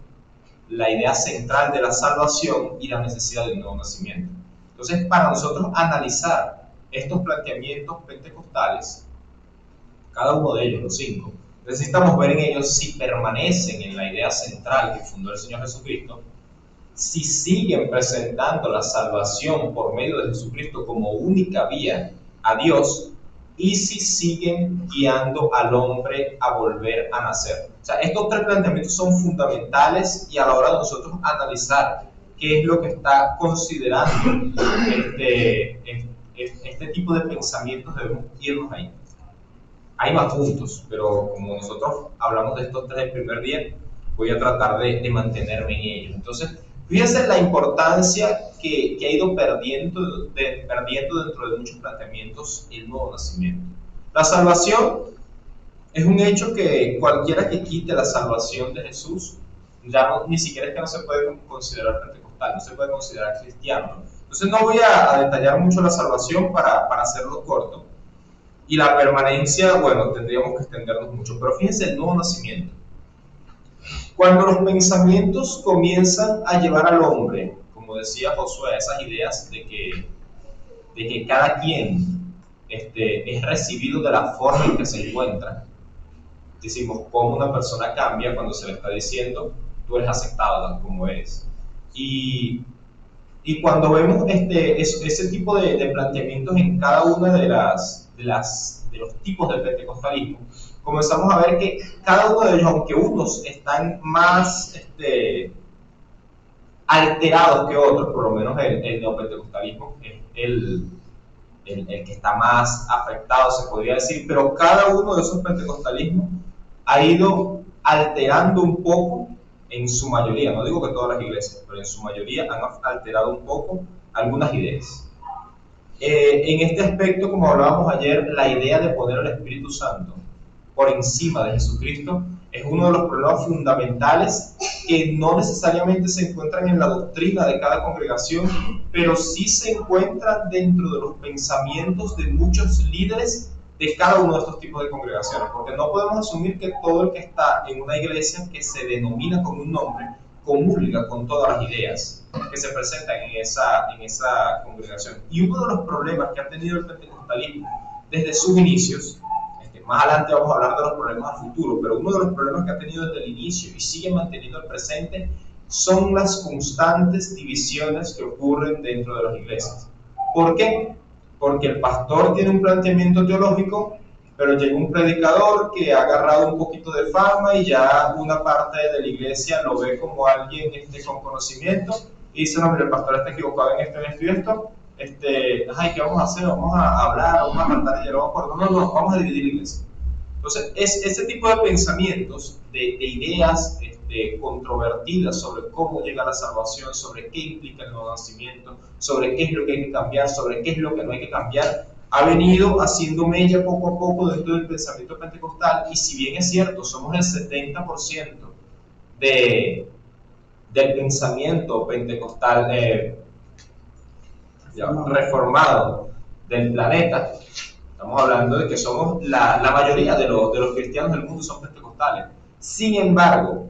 la idea central de la salvación y la necesidad de un nuevo nacimiento. Entonces, para nosotros analizar estos planteamientos pentecostales, cada uno de ellos, los 5, necesitamos ver en ellos si permanecen en la idea central que fundó el Señor Jesucristo, si siguen presentando la salvación por medio de Jesucristo como única vía a Dios, y si siguen guiando al hombre a volver a nacer. O sea, estos 3 planteamientos son fundamentales, y a la hora de nosotros analizar qué es lo que está considerando este tipo de pensamientos, debemos irnos ahí. Hay más puntos, pero como nosotros hablamos de estos 3 el primer día, voy a tratar de mantenerme en ellos. Entonces, fíjense la importancia que ha ido perdiendo dentro de muchos planteamientos el nuevo nacimiento. La salvación es un hecho que cualquiera que quite la salvación de Jesús, ya ni siquiera es que no se puede considerar pentecostal, no se puede considerar cristiano. Entonces no voy a detallar mucho la salvación para hacerlo corto. Y la permanencia, bueno, tendríamos que extendernos mucho. Pero fíjense el nuevo nacimiento. Cuando los pensamientos comienzan a llevar al hombre, como decía Josué, esas ideas de que cada quien es recibido de la forma en que se encuentra, decimos cómo una persona cambia cuando se le está diciendo: tú eres aceptado tal como eres. Y cuando vemos ese tipo de planteamientos en cada una de los tipos de pentecostalismo, comenzamos a ver que cada uno de ellos, aunque unos están más alterados que otros, por lo menos el neopentecostalismo es el que está más afectado, se podría decir, pero cada uno de esos pentecostalismos ha ido alterando un poco, en su mayoría, no digo que todas las iglesias, pero en su mayoría han alterado un poco algunas ideas. En este aspecto, como hablábamos ayer, la idea de poner al Espíritu Santo por encima de Jesucristo es uno de los problemas fundamentales que no necesariamente se encuentran en la doctrina de cada congregación, pero sí se encuentran dentro de los pensamientos de muchos líderes de cada uno de estos tipos de congregaciones, porque no podemos asumir que todo el que está en una iglesia que se denomina con un nombre comulga con todas las ideas que se presentan en esa congregación. Y uno de los problemas que ha tenido el pentecostalismo desde sus inicios, más adelante vamos a hablar de los problemas al futuro, pero uno de los problemas que ha tenido desde el inicio y sigue manteniendo el presente son las constantes divisiones que ocurren dentro de las iglesias. ¿Por qué? Porque el pastor tiene un planteamiento teológico, pero llega un predicador que ha agarrado un poquito de fama y ya una parte de la iglesia lo ve como alguien con conocimiento y dice, no, mira, el pastor está equivocado en esto y esto. ¿Qué vamos a hacer? Vamos a hablar, vamos a cantar y llegar a un acuerdo. No, vamos a dividir la iglesia. Entonces, ese tipo de pensamientos, de ideas controvertidas sobre cómo llega la salvación, sobre qué implica el nuevo nacimiento, sobre qué es lo que hay que cambiar, sobre qué es lo que no hay que cambiar, ha venido haciendo mella poco a poco dentro del pensamiento pentecostal. Y si bien es cierto, somos el 70% del pensamiento pentecostal reformado del planeta, estamos hablando de que somos la mayoría de los cristianos del mundo son pentecostales. Sin embargo,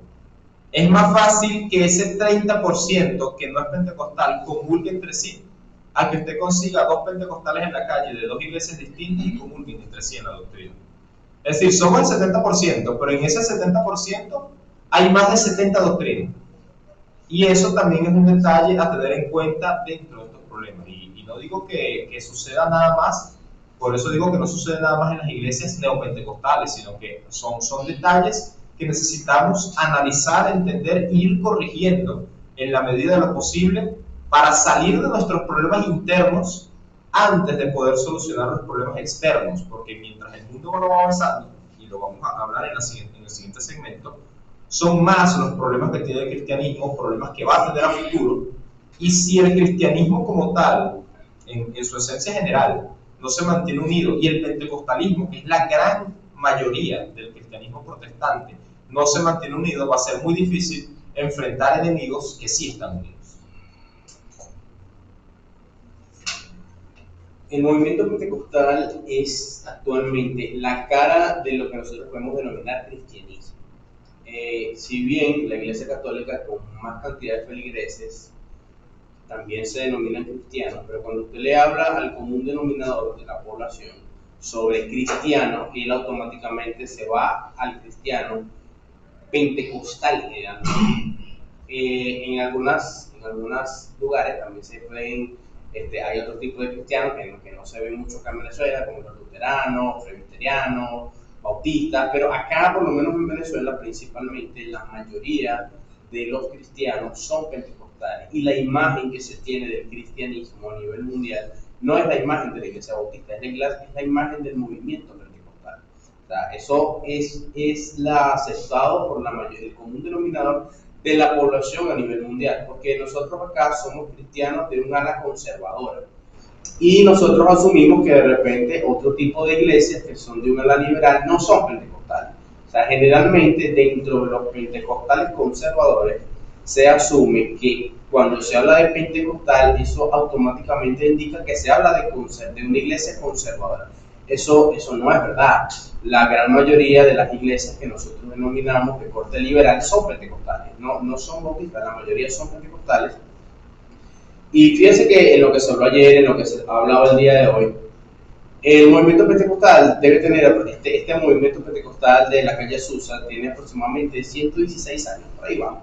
es más fácil que ese 30% que no es pentecostal comulgue entre sí, a que usted consiga dos pentecostales en la calle de dos iglesias distintas y comulguen entre sí en la doctrina. Es decir, somos el 70%, pero en ese 70% hay más de 70 doctrinas. Y eso también es un detalle a tener en cuenta dentro de estos problemas. Y no digo que suceda nada más, por eso digo que no sucede nada más en las iglesias neopentecostales, sino que son detalles que necesitamos analizar, entender e ir corrigiendo en la medida de lo posible para salir de nuestros problemas internos antes de poder solucionar los problemas externos, porque mientras el mundo va avanzando, y lo vamos a hablar en el siguiente segmento, son más los problemas que tiene el cristianismo, problemas que va a tener a futuro, y si el cristianismo como tal, en su esencia general, no se mantiene unido, y el pentecostalismo, que es la gran mayoría del cristianismo protestante, no se mantiene unido, va a ser muy difícil enfrentar enemigos que sí están unidos. El movimiento pentecostal es actualmente la cara de lo que nosotros podemos denominar cristianismo. Si bien la Iglesia Católica con más cantidad de feligreses también se denominan cristianos, pero cuando usted le habla al común denominador de la población sobre cristiano, él automáticamente se va al cristiano pentecostal generalmente. En algunos lugares también se pueden, hay otro tipo de cristianos que no se ven mucho acá en Venezuela, como los luteranos, presbiterianos, bautistas, pero acá por lo menos en Venezuela principalmente la mayoría de los cristianos son pentecostales, y la imagen que se tiene del cristianismo a nivel mundial no es la imagen de la iglesia bautista, es la imagen del movimiento pentecostal. O sea, eso es la aceptado por la mayoría, el común denominador de la población a nivel mundial, porque nosotros acá somos cristianos de un ala conservadora, y nosotros asumimos que de repente otro tipo de iglesias que son de un ala liberal no son pentecostales. O sea, generalmente dentro de los pentecostales conservadores se asume que cuando se habla de pentecostal, eso automáticamente indica que se habla de una iglesia conservadora. Eso no es verdad. La gran mayoría de las iglesias que nosotros denominamos de corte liberal son pentecostales, no son bautistas, la mayoría son pentecostales. Y fíjense que en lo que se habló ayer, en lo que se ha hablado el día de hoy, el movimiento pentecostal debe tener, este movimiento pentecostal de la calle Susa tiene aproximadamente 116 años, por ahí vamos.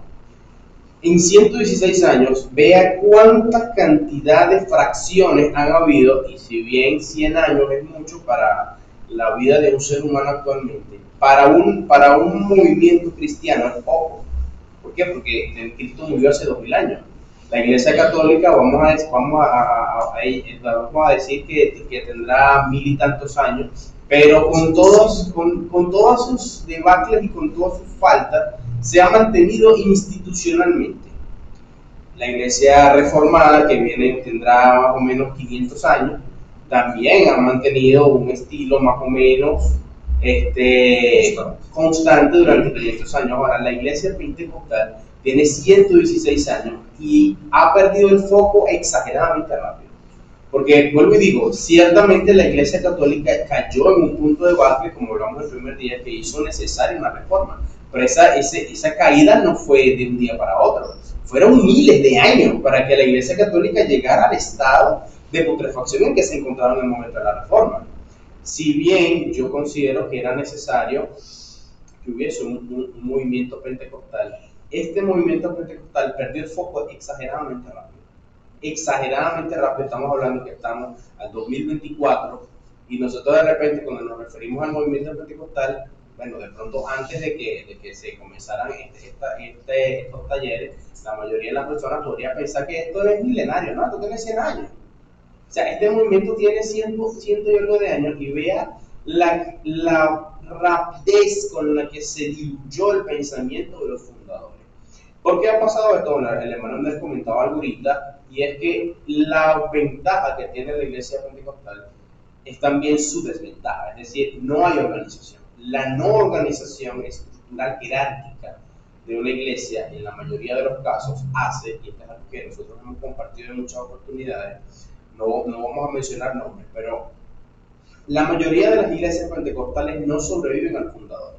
En 116 años, vea cuánta cantidad de fracciones han habido, y si bien 100 años es mucho para la vida de un ser humano actualmente, para un movimiento cristiano es poco. ¿Por qué? Porque Cristo murió hace 2000 años. La Iglesia Católica, vamos a decir que tendrá 1000 y tantos años, pero con todas sus debacles y con todas sus faltas, se ha mantenido institucionalmente. La Iglesia Reformada, que tendrá más o menos 500 años, también han mantenido un estilo más o menos constante durante 500 años. Ahora, la iglesia pentecostal tiene 116 años y ha perdido el foco exageradamente rápido. Porque, vuelvo y digo, ciertamente la iglesia católica cayó en un punto de bacle, como hablamos el primer día, que hizo necesaria una reforma. Pero esa caída no fue de un día para otro. Fueron miles de años para que la iglesia católica llegara al estado de putrefacción en que se encontraba en el momento de la reforma. Si bien yo considero que era necesario que hubiese un movimiento pentecostal, este movimiento pentecostal perdió el foco exageradamente rápido. Exageradamente rápido, estamos hablando que estamos al 2024 y nosotros de repente cuando nos referimos al movimiento pentecostal, bueno, de pronto antes de que se comenzaran estos talleres, la mayoría de las personas podría pensar que esto es milenario, ¿no? Esto tiene 100 años. O sea, este movimiento tiene 100 y algo de años y vea la rapidez con la que se diluyó el pensamiento de los fundadores. ¿Por qué ha pasado esto? Bueno, el hermano Andrés comentaba algo ahorita, y es que la ventaja que tiene la iglesia pentecostal es también su desventaja, es decir, no hay organización. La no organización estructural jerárquica de una iglesia, en la mayoría de los casos, hace, y esto es algo que nosotros hemos compartido en muchas oportunidades, no vamos a mencionar nombres, pero la mayoría de las iglesias pentecostales no sobreviven al fundador.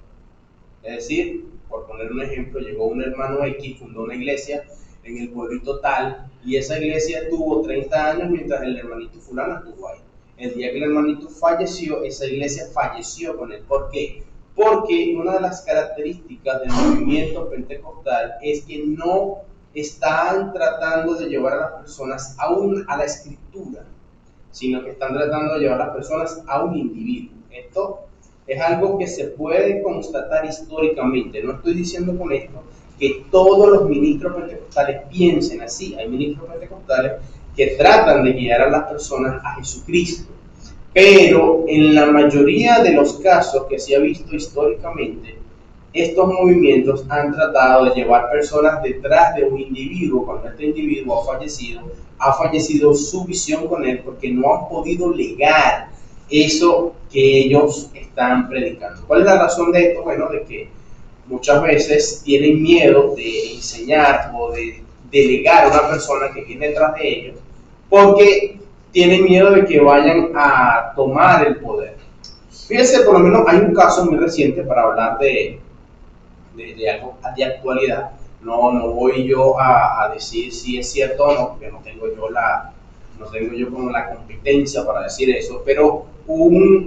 Es decir, por poner un ejemplo, llegó un hermano X, fundó una iglesia en el pueblito tal, y esa iglesia tuvo 30 años mientras el hermanito fulano estuvo ahí. El día que el hermanito falleció, esa iglesia falleció con él. ¿Por qué? Porque una de las características del movimiento pentecostal es que no están tratando de llevar a las personas a la escritura, sino que están tratando de llevar a las personas a un individuo. Esto es algo que se puede constatar históricamente. No estoy diciendo con esto que todos los ministros pentecostales piensen así. Hay ministros pentecostales que tratan de guiar a las personas a Jesucristo, pero en la mayoría de los casos que se ha visto históricamente, estos movimientos han tratado de llevar personas detrás de un individuo. Cuando este individuo ha fallecido su visión con él, porque no han podido legar eso que ellos están predicando. ¿Cuál es la razón de esto? Bueno, de que muchas veces tienen miedo de enseñar o de delegar a una persona que viene detrás de ellos, porque tienen miedo de que vayan a tomar el poder. Fíjense, por lo menos hay un caso muy reciente para hablar de algo de actualidad. No voy yo a decir si es cierto o no, porque no tengo yo como la competencia para decir eso, pero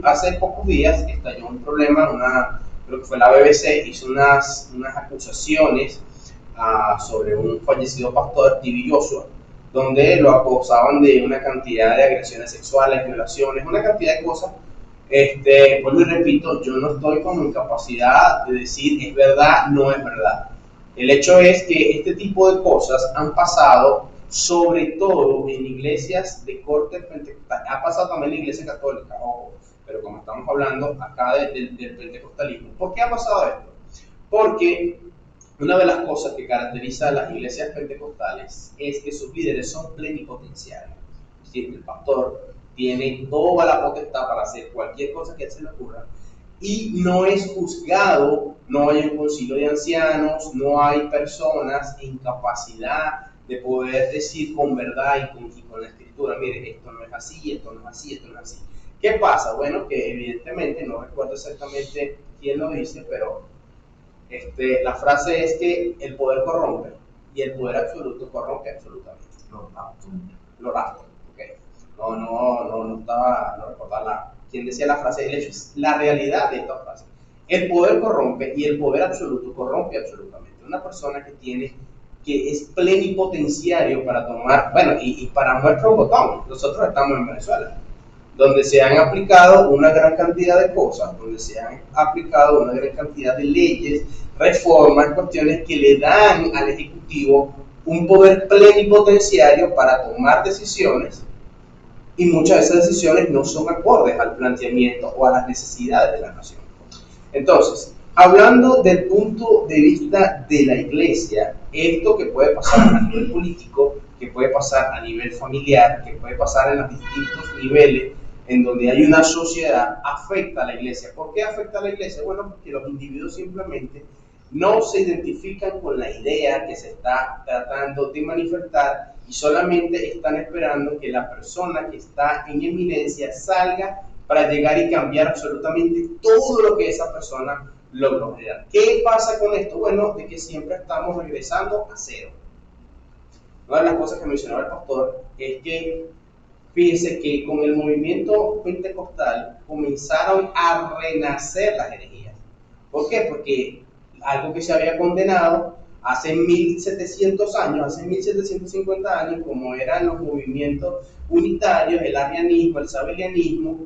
hace pocos días estalló un problema, creo que fue la BBC, hizo unas acusaciones sobre un fallecido pastor, T.B. Joshua, donde lo acusaban de una cantidad de agresiones sexuales, violaciones, una cantidad de cosas. Vuelvo y repito, yo no estoy con capacidad de decir es verdad, no es verdad. El hecho es que este tipo de cosas han pasado sobre todo en iglesias de corte pentecostal. Ha pasado también en la iglesia católica, ojo, pero como estamos hablando acá del pentecostalismo. ¿Por qué ha pasado esto? Porque una de las cosas que caracteriza a las iglesias pentecostales es que sus líderes son plenipotenciarios. Es decir, el pastor tiene toda la potestad para hacer cualquier cosa que se le ocurra y no es juzgado, no hay un concilio de ancianos, no hay personas en capacidad de poder decir con verdad y con la escritura, mire, esto no es así, esto no es así, esto no es así. ¿Qué pasa? Bueno, que evidentemente, no recuerdo exactamente quién lo dice, pero la frase es que el poder corrompe y el poder absoluto corrompe absolutamente. Lo rato. No recordaba quién decía la frase. El hecho es la realidad de esta frase. El poder corrompe y el poder absoluto corrompe absolutamente. Una persona que es plenipotenciario para tomar, bueno, y para nuestro botón, nosotros estamos en Venezuela, donde se han aplicado una gran cantidad de cosas, donde se han aplicado una gran cantidad de leyes, reformas, cuestiones que le dan al Ejecutivo un poder plenipotenciario para tomar decisiones, y muchas de esas decisiones no son acordes al planteamiento o a las necesidades de la nación. Entonces, hablando del punto de vista de la iglesia, esto que puede pasar a nivel político, que puede pasar a nivel familiar, que puede pasar en los distintos niveles en donde hay una sociedad, afecta a la iglesia. ¿Por qué afecta a la iglesia? Bueno, porque los individuos simplemente no se identifican con la idea que se está tratando de manifestar y solamente están esperando que la persona que está en eminencia salga para llegar y cambiar absolutamente todo lo que esa persona logró generar. ¿Qué pasa con esto? Bueno, de que siempre estamos regresando a cero. Una de las cosas que mencionaba el pastor es que fíjense que con el movimiento pentecostal comenzaron a renacer las herejías. ¿Por qué? Porque algo que se había condenado hace 1700 años, hace 1750 años, como eran los movimientos unitarios, el arrianismo, el sabelianismo,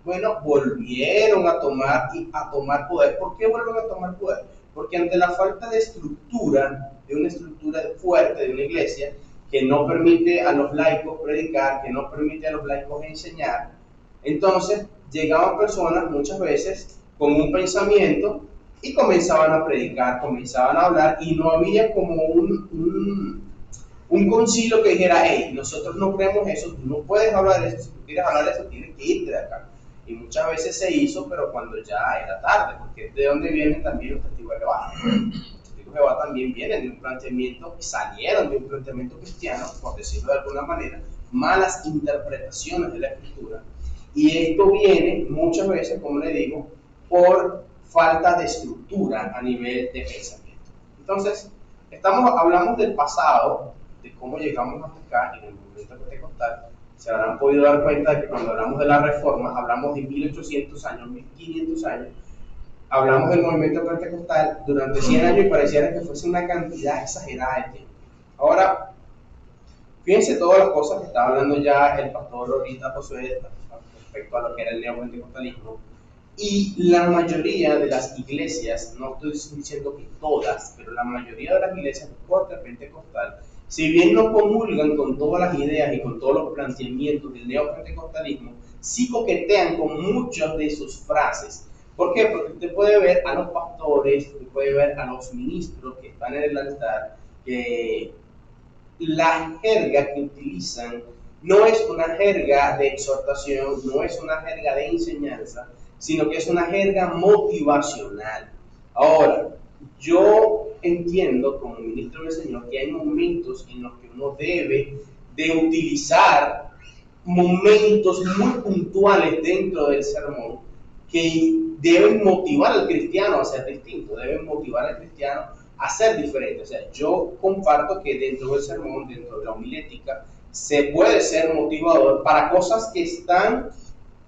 bueno, volvieron a tomar poder. ¿Por qué vuelven a tomar poder? Porque ante la falta de estructura, de una estructura fuerte de una iglesia, que no permite a los laicos predicar, que no permite a los laicos enseñar, entonces llegaban personas muchas veces con un pensamiento y comenzaban a predicar, comenzaban a hablar, y no había como un concilio que dijera: hey, nosotros no creemos eso, tú no puedes hablar de eso, si tú quieres hablar de eso tienes que irte de acá. Y muchas veces se hizo, pero cuando ya era tarde, porque es de donde vienen también los testigos de Jehová. Los testigos de Jehová también vienen de un planteamiento, salieron de un planteamiento cristiano, por decirlo de alguna manera, malas interpretaciones de la escritura. Y esto viene muchas veces, como le digo, por falta de estructura a nivel de pensamiento. Entonces, hablamos del pasado, de cómo llegamos hasta acá en el movimiento pentecostal. Se habrán podido dar cuenta de que cuando hablamos de la Reforma, hablamos de 1800 años, 1500 años, hablamos del movimiento pentecostal durante 100 años y pareciera que fuese una cantidad exagerada de tiempo. Ahora, fíjense todas las cosas que estaba hablando ya el pastor ahorita, Josué, respecto a lo que era el neopentecostalismo. Y la mayoría de las iglesias, no estoy diciendo que todas, pero la mayoría de las iglesias de corte pentecostal, si bien no comulgan con todas las ideas y con todos los planteamientos del neopentecostalismo, sí coquetean con muchas de sus frases. ¿Por qué? Porque usted puede ver a los pastores, usted puede ver a los ministros que están en el altar, que la jerga que utilizan no es una jerga de exhortación, no es una jerga de enseñanza, sino que es una jerga motivacional. Ahora, yo entiendo como ministro del Señor que hay momentos en los que uno debe de utilizar momentos muy puntuales dentro del sermón que deben motivar al cristiano a ser distinto, deben motivar al cristiano a ser diferente. O sea, yo comparto que dentro del sermón, dentro de la homilética, se puede ser motivador para cosas que están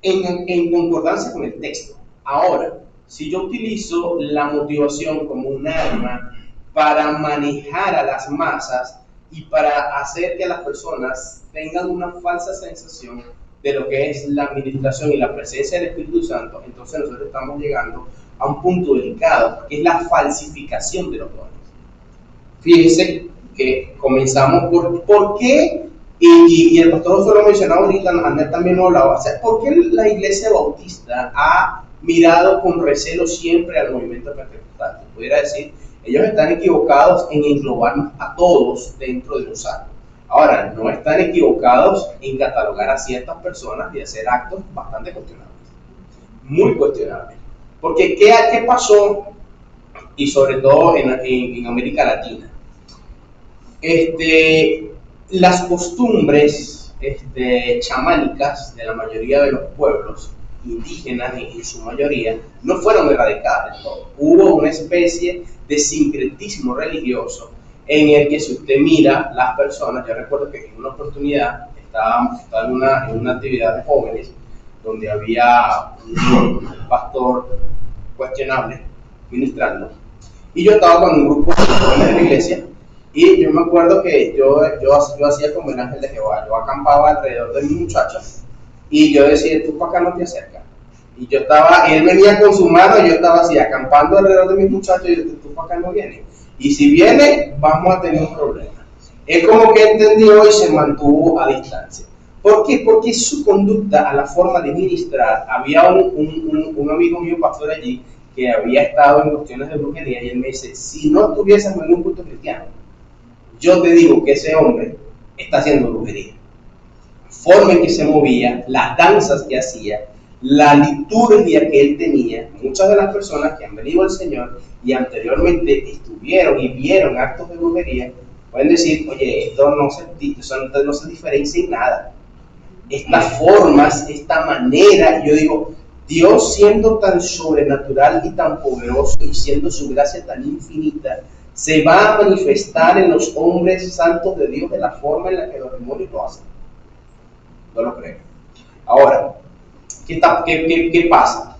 en concordancia con el texto. Ahora, si yo utilizo la motivación como un arma para manejar a las masas y para hacer que las personas tengan una falsa sensación de lo que es la administración y la presencia del Espíritu Santo, entonces nosotros estamos llegando a un punto delicado, que es la falsificación de los dones. Fíjense que comenzamos por qué, y el pastor Josué lo mencionaba ahorita, Andrés también lo hablaba, o sea, ¿por qué la iglesia bautista ha mirado con recelo siempre al movimiento pentecostal? Se pudiera decir, ellos están equivocados en englobarnos a todos dentro de un saco. Ahora, no están equivocados en catalogar a ciertas personas y hacer actos bastante cuestionables, muy cuestionables. Porque ¿qué pasó? Y sobre todo en América Latina. Las costumbres chamánicas de la mayoría de los pueblos indígenas, en su mayoría, no fueron erradicadas del todo. Hubo una especie de sincretismo religioso en el que, si usted mira las personas, yo recuerdo que en una oportunidad estaba en una actividad de jóvenes donde había un pastor cuestionable ministrando, y yo estaba con un grupo de jóvenes de la iglesia, y yo me acuerdo que yo hacía como el ángel de Jehová. Yo acampaba alrededor de mis muchachos y yo decía: tú para acá no te acercas. Y él venía con su mano y yo estaba así acampando alrededor de mis muchachos, y yo decía: tú para acá no vienes, y si viene vamos a tener un problema. Él como que entendió y se mantuvo a distancia. ¿Por qué? Porque su conducta, a la forma de ministrar, había un amigo mío, pastor allí, que había estado en cuestiones de brujería, y él me dice: si no estuviésemos en un culto cristiano, yo te digo que ese hombre está haciendo brujería. forma en que se movía, las danzas que hacía, la liturgia que él tenía. Muchas de las personas que han venido al Señor y anteriormente estuvieron y vieron actos de brujería, pueden decir, oye, esto no se diferencia en nada. Estas formas, esta manera, yo digo, Dios siendo tan sobrenatural y tan poderoso y siendo su gracia tan infinita, se va a manifestar en los hombres santos de Dios de la forma en la que los demonios lo hacen. No lo creo. Ahora, ¿qué pasa?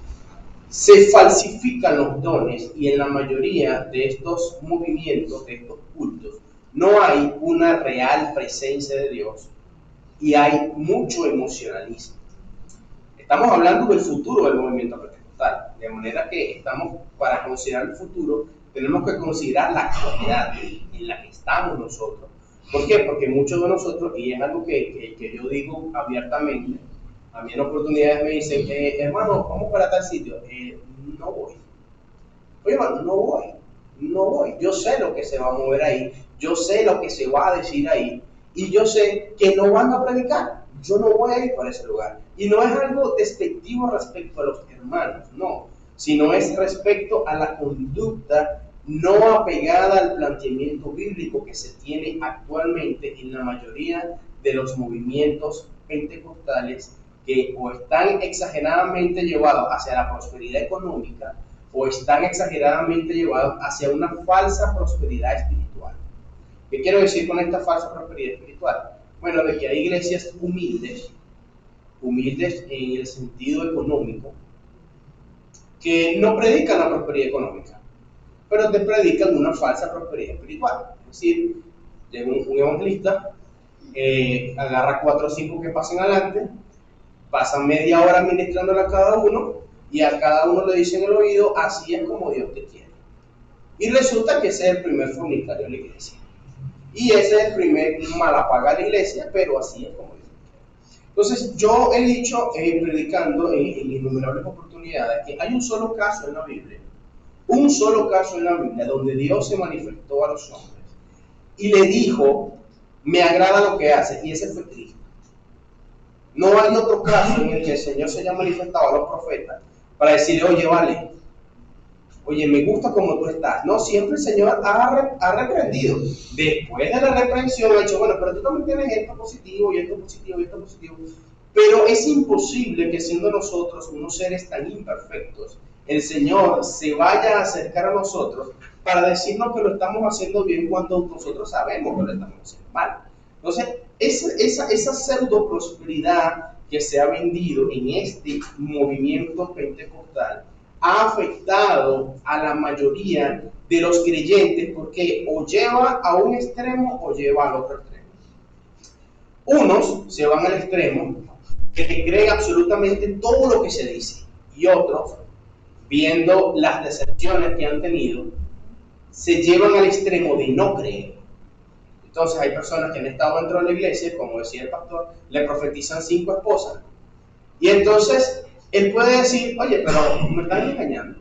Se falsifican los dones y en la mayoría de estos movimientos, de estos cultos, no hay una real presencia de Dios y hay mucho emocionalismo. Estamos hablando del futuro del movimiento pentecostal, de manera que para considerar el futuro, tenemos que considerar la actualidad en la que estamos nosotros. ¿Por qué? Porque muchos de nosotros, y es algo que yo digo abiertamente, a mí en oportunidades me dicen, hermano, vamos para tal sitio. No voy. Oye, hermano, no voy. Yo sé lo que se va a mover ahí, yo sé lo que se va a decir ahí, y yo sé que no van a predicar. Yo no voy a ir para ese lugar. Y no es algo despectivo respecto a los hermanos, no, sino es respecto a la conducta no apegada al planteamiento bíblico que se tiene actualmente en la mayoría de los movimientos pentecostales, que o están exageradamente llevados hacia la prosperidad económica o están exageradamente llevados hacia una falsa prosperidad espiritual. ¿Qué quiero decir con esta falsa prosperidad espiritual? Bueno, de que hay iglesias humildes en el sentido económico, que no predican la prosperidad económica, pero te predican una falsa prosperidad espiritual. Es decir, llega un evangelista, agarra 4 o 5 que pasen adelante, pasan media hora ministrándole a cada uno, y a cada uno le dice en el oído, así es como Dios te quiere. Y resulta que ese es el primer fornicario de la iglesia. Y ese es el primer malapaga de la iglesia, pero así es como Dios te quiere. Entonces, yo he dicho, predicando en innumerables oportunidades, que hay un solo caso en la Biblia, donde Dios se manifestó a los hombres y le dijo, me agrada lo que hace, y ese fue Cristo. No hay otro caso en el que el Señor se haya manifestado a los profetas para decirle, oye, me gusta como tú estás. No, siempre el Señor ha reprendido. Después de la reprensión ha dicho, bueno, pero tú también tienes esto positivo y esto positivo y esto positivo. Pero es imposible que siendo nosotros unos seres tan imperfectos, el Señor se vaya a acercar a nosotros para decirnos que lo estamos haciendo bien cuando nosotros sabemos que lo estamos haciendo mal. Entonces, esa pseudo prosperidad que se ha vendido en este movimiento pentecostal ha afectado a la mayoría de los creyentes, porque o lleva a un extremo o lleva al otro extremo. Unos se van al extremo de que creen absolutamente todo lo que se dice, y otros, viendo las decepciones que han tenido, se llevan al extremo de no creer. Entonces hay personas que han estado dentro de la iglesia, como decía el pastor, le profetizan 5 esposas, y entonces él puede decir, oye, pero me están engañando,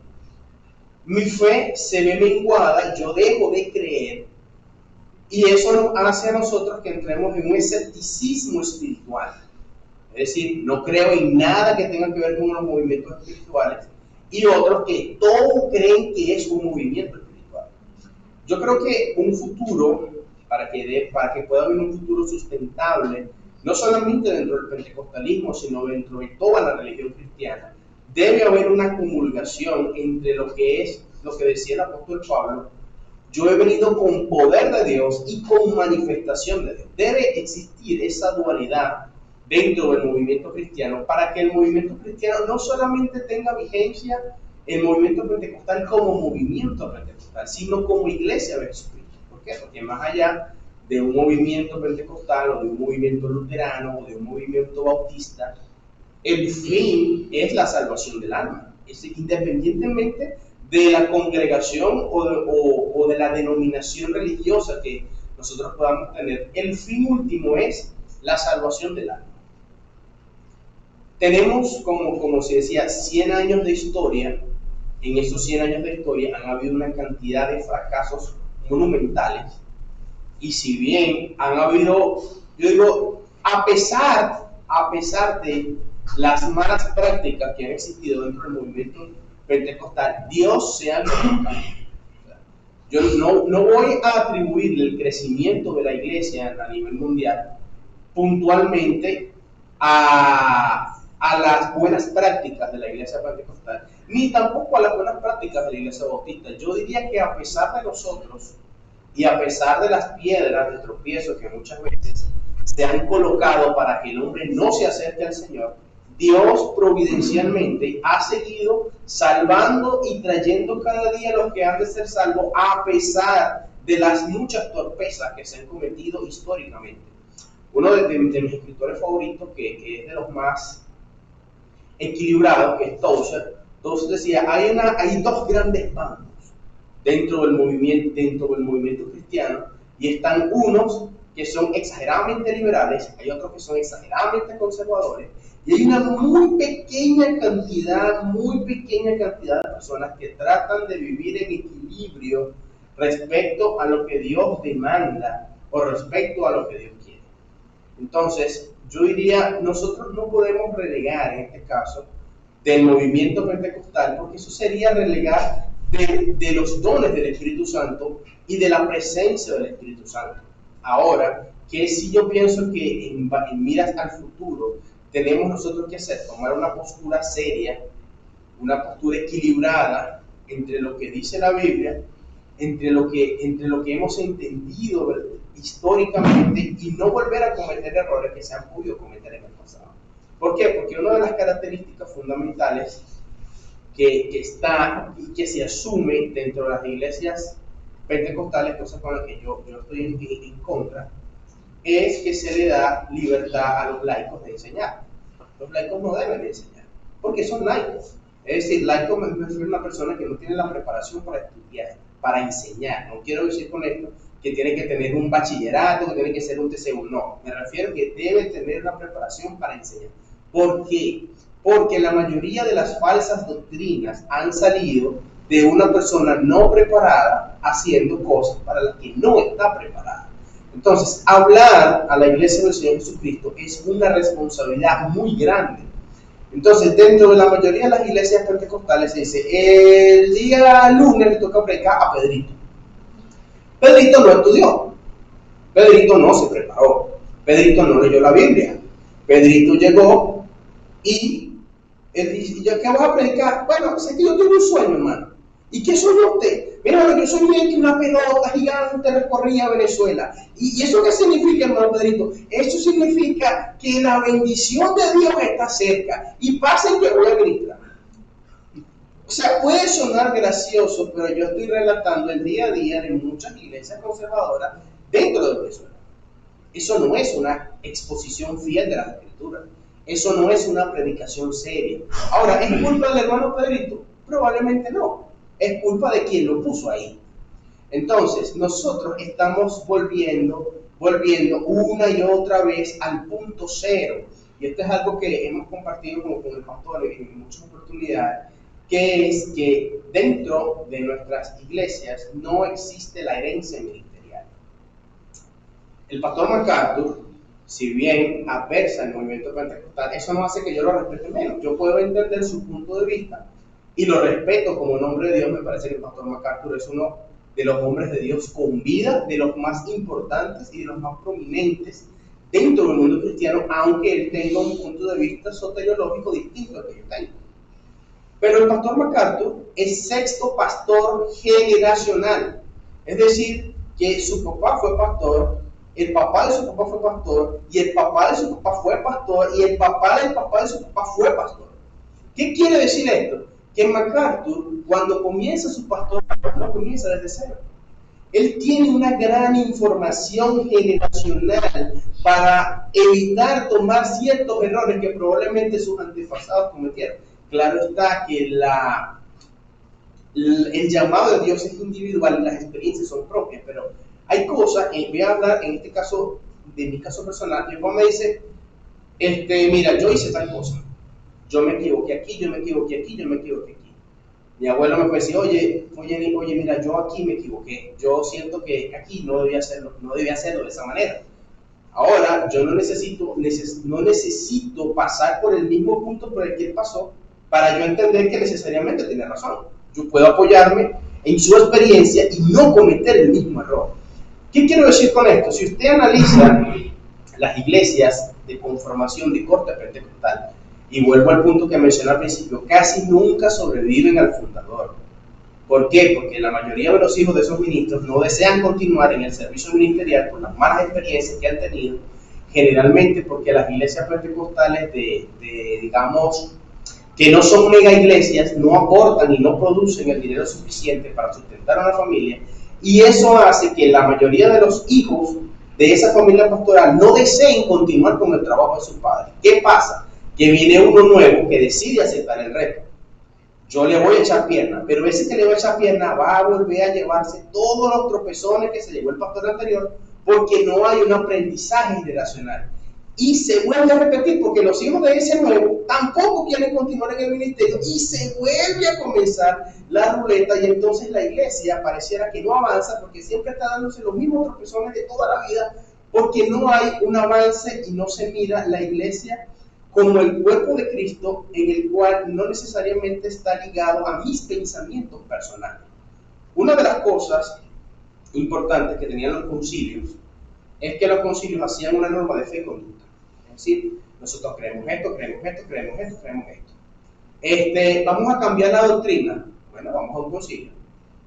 mi fe se ve menguada, yo dejo de creer, y eso nos hace a nosotros que entremos en un escepticismo espiritual. Es decir, no creo en nada que tenga que ver con los movimientos espirituales, y otros que todos creen que es un movimiento espiritual. Yo creo que un futuro, para que pueda haber un futuro sustentable, no solamente dentro del pentecostalismo, sino dentro de toda la religión cristiana, debe haber una comulgación entre lo que decía el apóstol Pablo, yo he venido con poder de Dios y con manifestación de Dios. Debe existir esa dualidad dentro del movimiento cristiano para que el movimiento cristiano no solamente tenga vigencia el movimiento pentecostal como movimiento pentecostal, sino como iglesia de Jesucristo. ¿Por qué? Porque más allá de un movimiento pentecostal o de un movimiento luterano o de un movimiento bautista, el fin es la salvación del alma. Es independientemente de la congregación o de la denominación religiosa que nosotros podamos tener, el fin último es la salvación del alma. Tenemos, como se decía, 100 años de historia. En esos 100 años de historia han habido una cantidad de fracasos monumentales. Y si bien han habido, yo digo, a pesar a pesar de las malas prácticas que han existido dentro del movimiento pentecostal, Dios se ha glorificado. Yo no voy a atribuirle el crecimiento de la iglesia a nivel mundial puntualmente a las buenas prácticas de la iglesia pentecostal, ni tampoco a las buenas prácticas de la iglesia bautista. Yo diría que a pesar de nosotros y a pesar de las piedras de tropiezo que muchas veces se han colocado para que el hombre no se acerque al Señor, Dios providencialmente ha seguido salvando y trayendo cada día los que han de ser salvos, a pesar de las muchas torpezas que se han cometido históricamente. Uno de mis escritores favoritos, que es de los más equilibrados, que es Tozer, decía, hay dos grandes bandos dentro del movimiento cristiano, y están unos que son exageradamente liberales, hay otros que son exageradamente conservadores, y hay una muy pequeña cantidad de personas que tratan de vivir en equilibrio respecto a lo que Dios demanda o respecto a lo que Dios quiere. Entonces, yo diría, nosotros no podemos relegar en este caso del movimiento pentecostal, porque eso sería relegar de los dones del Espíritu Santo y de la presencia del Espíritu Santo. Ahora, que si yo pienso que en miras al futuro, tenemos nosotros que hacer, tomar una postura seria, una postura equilibrada entre lo que dice la Biblia, entre lo que hemos entendido históricamente, y no volver a cometer errores que se han podido cometer en el pasado. ¿Por qué? Porque una de las características fundamentales que está y que se asume dentro de las iglesias pentecostales, cosas con las que yo estoy en contra, es que se le da libertad a los laicos de enseñar. Los laicos no deben de enseñar, porque son laicos. Es decir, laico me refiero a una persona que no tiene la preparación para estudiar, para enseñar. No quiero decir con esto que tiene que tener un bachillerato, que tiene que ser un TCU. No, me refiero que debe tener una preparación para enseñar. ¿Por qué? Porque la mayoría de las falsas doctrinas han salido de una persona no preparada haciendo cosas para las que no está preparada. Entonces, hablar a la iglesia del Señor Jesucristo es una responsabilidad muy grande. Entonces, dentro de la mayoría de las iglesias pentecostales se dice, el día lunes le toca predicar a Pedrito. Pedrito no estudió, Pedrito no se preparó, Pedrito no leyó la Biblia. Pedrito llegó y él dice, ¿ya qué vas a predicar? Bueno, sé que yo tengo un sueño, hermano. ¿Y qué soñó usted? Mira, hermano, yo soñé que una pelota gigante recorría Venezuela. ¿Y eso qué significa, hermano Pedrito? Eso significa que la bendición de Dios está cerca. Y pasen que voy a gritar. O sea, puede sonar gracioso, pero yo estoy relatando el día a día de muchas iglesias conservadoras dentro de Venezuela. Eso no es una exposición fiel de las Escrituras. Eso no es una predicación seria. Ahora, ¿es culpa del hermano Pedrito? Probablemente no. Es culpa de quien lo puso ahí. Entonces, nosotros estamos volviendo una y otra vez al punto cero. Y esto es algo que hemos compartido con el pastor en muchas oportunidades, que es que dentro de nuestras iglesias no existe la herencia ministerial. El pastor MacArthur, si bien adversa el movimiento pentecostal, eso no hace que yo lo respete menos. Yo puedo entender su punto de vista y lo respeto como un hombre de Dios. Me parece que el pastor MacArthur es uno de los hombres de Dios con vida, de los más importantes y de los más prominentes dentro del mundo cristiano, aunque él tenga un punto de vista soteriológico distinto al que yo tengo. Pero el pastor MacArthur es sexto pastor generacional, es decir, que su papá fue pastor, el papá de su papá fue pastor, y el papá de su papá fue pastor, y el papá del papá de su papá fue pastor. ¿Qué quiere decir esto? Que MacArthur, cuando comienza su pastorado, no comienza desde cero. Él tiene una gran información generacional para evitar tomar ciertos errores que probablemente sus antepasados cometieron. Claro está que el llamado de Dios es individual y las experiencias son propias, pero hay cosas, voy a hablar en este caso, de mi caso personal. Mi papá me dice, mira, yo hice tal cosa. Yo me equivoqué aquí, yo me equivoqué aquí, yo me equivoqué aquí. Mi abuelo me puede decir, oye, mira, yo aquí me equivoqué. Yo siento que aquí no debía hacerlo de esa manera. Ahora, yo no necesito pasar por el mismo punto por el que él pasó para yo entender que necesariamente tiene razón. Yo puedo apoyarme en su experiencia y no cometer el mismo error. ¿Qué quiero decir con esto? Si usted analiza las iglesias de conformación de corte pentecostal, y vuelvo al punto que mencioné al principio, casi nunca sobreviven al fundador. ¿Por qué? Porque la mayoría de los hijos de esos ministros no desean continuar en el servicio ministerial por las malas experiencias que han tenido, generalmente porque las iglesias pentecostales digamos, que no son mega iglesias, no aportan y no producen el dinero suficiente para sustentar a una familia, y eso hace que la mayoría de los hijos de esa familia pastoral no deseen continuar con el trabajo de sus padres. ¿Qué pasa? Que viene uno nuevo que decide aceptar el reto. Yo le voy a echar pierna, pero ese que le va a echar pierna va a volver a llevarse todos los tropezones que se llevó el pastor anterior, porque no hay un aprendizaje generacional. Y se vuelve a repetir, porque los hijos de ese nuevo tampoco quieren continuar en el ministerio, y se vuelve a comenzar la ruleta, y entonces la iglesia pareciera que no avanza, porque siempre está dándose los mismos tropezones de toda la vida, porque no hay un avance y no se mira la iglesia como el cuerpo de Cristo, en el cual no necesariamente está ligado a mis pensamientos personales. Una de las cosas importantes que tenían los concilios es que los concilios hacían una norma de fe y conducta. Es decir, nosotros creemos esto, creemos esto, creemos esto, creemos esto. Vamos a cambiar la doctrina. Bueno, vamos a un concilio.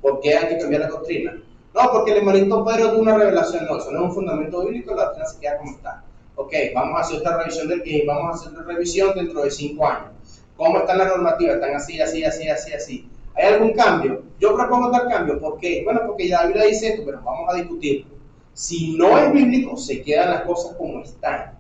¿Por qué hay que cambiar la doctrina? No, porque el hermanito Pedro tuvo una revelación. No, eso no es un fundamento bíblico, la doctrina se queda como está. Ok, vamos a hacer esta revisión vamos a hacer una revisión dentro de 5 años. ¿Cómo están las normativas? Están así, así, así, así, así. ¿Hay algún cambio? Yo propongo tal cambio. ¿Por qué? Bueno, porque ya la Biblia dice esto, pero vamos a discutirlo. Si no es bíblico, se quedan las cosas como están.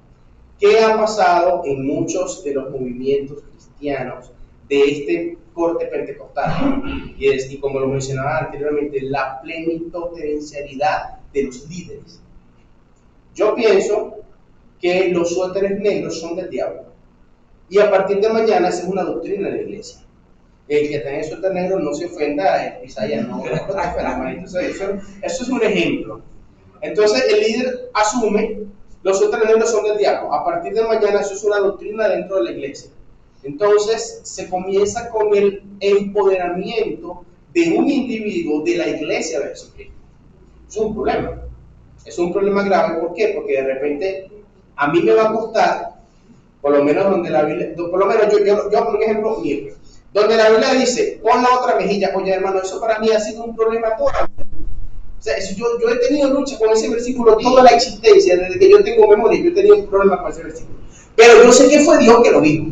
¿Qué ha pasado en muchos de los movimientos cristianos de este corte pentecostal? Y como lo mencionaba anteriormente, la plenipotencialidad de los líderes. Yo pienso que los suéteres negros son del diablo. Y a partir de mañana esa es una doctrina de la iglesia. El que tenga el suéter negro no se ofenda, Isaías, no te ofenda, hermanito. Eso es un ejemplo. Entonces el líder asume, los suéteres negros son del diablo. A partir de mañana eso es una doctrina dentro de la iglesia. Entonces se comienza con el empoderamiento de un individuo de la iglesia de Jesucristo. Es un problema. Es un problema grave. ¿Por qué? Porque de repente a mí me va a costar, por lo menos donde la Biblia, por lo menos yo pongo un ejemplo mío, donde la Biblia dice, pon la otra mejilla. Oye, hermano, eso para mí ha sido un problema toda la vida. O sea, yo he tenido lucha con ese versículo toda la existencia, desde que yo tengo memoria, yo he tenido un problema con ese versículo. Pero yo sé que fue Dios que lo dijo.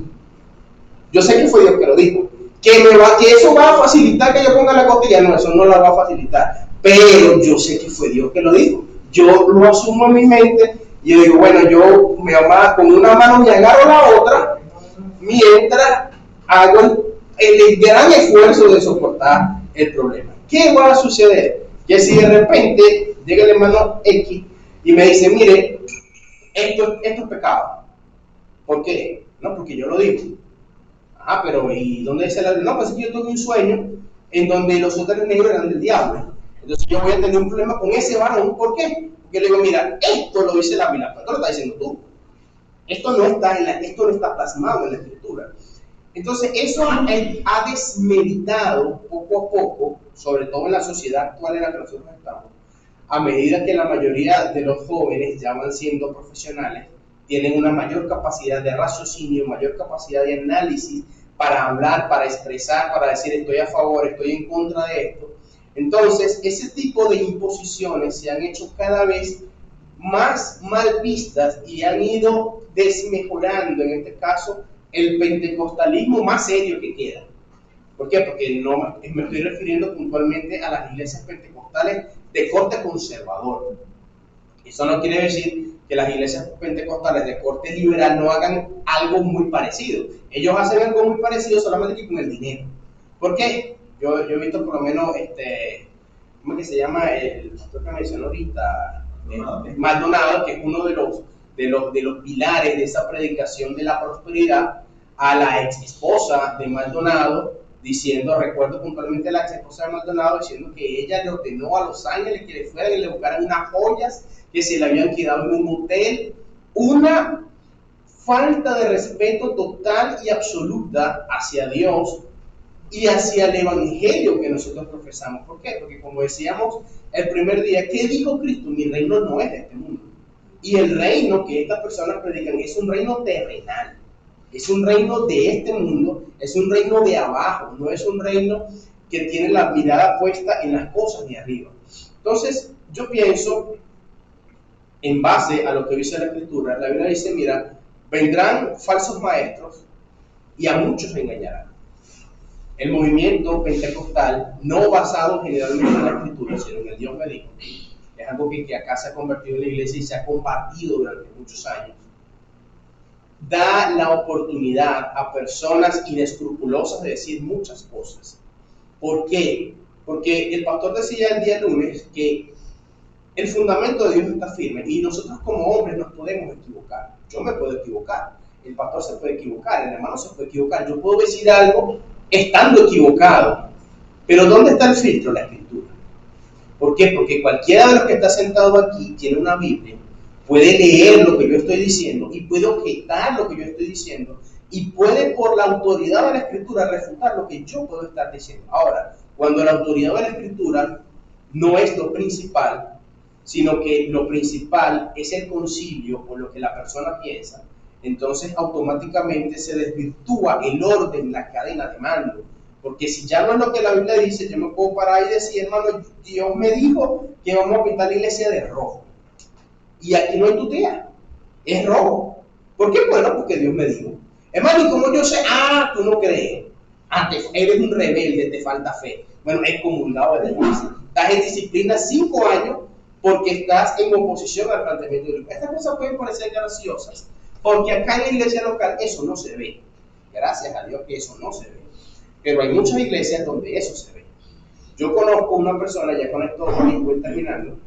Yo sé que fue Dios que lo dijo. Que eso va a facilitar que yo ponga la costilla. No, eso no la va a facilitar. Pero yo sé que fue Dios que lo dijo. Yo lo asumo en mi mente. Y yo digo, bueno, yo con una mano me agarro la otra, mientras hago el gran esfuerzo de soportar el problema. ¿Qué va a suceder? Que si de repente llega el hermano X y me dice, mire, esto es pecado. ¿Por qué? No, porque yo lo digo. Ah, pero ¿y dónde dice la Biblia? No, pues es que yo tuve un sueño en donde los suéteres negros eran del diablo. Entonces yo voy a tener un problema con ese varón. ¿Por qué? Porque le digo, mira, esto lo dice la Biblia, esto lo estás diciendo tú. Esto no está plasmado en la Escritura. Entonces eso ha desmeritado poco a poco, sobre todo en la sociedad actual en la que nosotros estamos, a medida que la mayoría de los jóvenes ya van siendo profesionales, tienen una mayor capacidad de raciocinio, mayor capacidad de análisis para hablar, para expresar, para decir estoy a favor, estoy en contra de esto. Entonces, ese tipo de imposiciones se han hecho cada vez más mal vistas y han ido desmejorando, en este caso, el pentecostalismo más serio que queda. ¿Por qué? Porque no me estoy refiriendo puntualmente a las iglesias pentecostales de corte conservador. Eso no quiere decir que las iglesias pentecostales de corte liberal no hagan algo muy parecido. Ellos hacen algo muy parecido solamente que con el dinero. ¿Por qué? Yo he visto por lo menos, ¿cómo es que se llama? El pastor que mencionó ahorita, Maldonado, que es uno de los pilares de esa predicación de la prosperidad, a la ex esposa de Maldonado, diciendo, recuerdo puntualmente a la ex esposa de Maldonado, diciendo que ella le ordenó a los ángeles que le fueran y le buscaran unas joyas que se le habían quedado en un hotel, una falta de respeto total y absoluta hacia Dios y hacia el evangelio que nosotros profesamos. ¿Por qué? Porque como decíamos el primer día, ¿qué dijo Cristo? Mi reino no es de este mundo. Y el reino que estas personas predican es un reino terrenal, es un reino de este mundo, es un reino de abajo, no es un reino que tiene la mirada puesta en las cosas de arriba. Entonces, yo pienso, en base a lo que dice la Escritura, la Biblia dice, mira, vendrán falsos maestros y a muchos engañarán. El movimiento pentecostal, no basado generalmente en la Escritura, sino en el Dios me dijo, es algo que acá se ha convertido en la iglesia y se ha compartido durante muchos años, da la oportunidad a personas inescrupulosas de decir muchas cosas. ¿Por qué? Porque el pastor decía el día lunes que el fundamento de Dios está firme y nosotros como hombres nos podemos equivocar. Yo me puedo equivocar, el pastor se puede equivocar, el hermano se puede equivocar, yo puedo decir algo estando equivocado. Pero ¿dónde está el filtro? La Escritura. ¿Por qué? Porque cualquiera de los que está sentado aquí tiene una Biblia, puede leer lo que yo estoy diciendo y puede objetar lo que yo estoy diciendo y puede por la autoridad de la Escritura refutar lo que yo puedo estar diciendo. Ahora, cuando la autoridad de la Escritura no es lo principal, sino que lo principal es el concilio o lo que la persona piensa, entonces automáticamente se desvirtúa el orden, la cadena de mando. Porque si ya no es lo que la Biblia dice, yo me puedo parar y decir, hermano, Dios me dijo que vamos a pintar la iglesia de rojo. Y aquí no hay tutía, es rojo. ¿Por qué? Bueno, porque Dios me dijo. Hermano, ¿y cómo yo sé? Tú no crees. Eres un rebelde, te falta fe. Bueno, excomulgado de la iglesia. Estás en disciplina 5 años porque estás en oposición al planteamiento de Dios. Estas cosas pueden parecer graciosas, porque acá en la iglesia local eso no se ve. Gracias a Dios que eso no se ve. Pero hay muchas iglesias donde eso se ve. Yo conozco una persona, ya con esto voy terminando,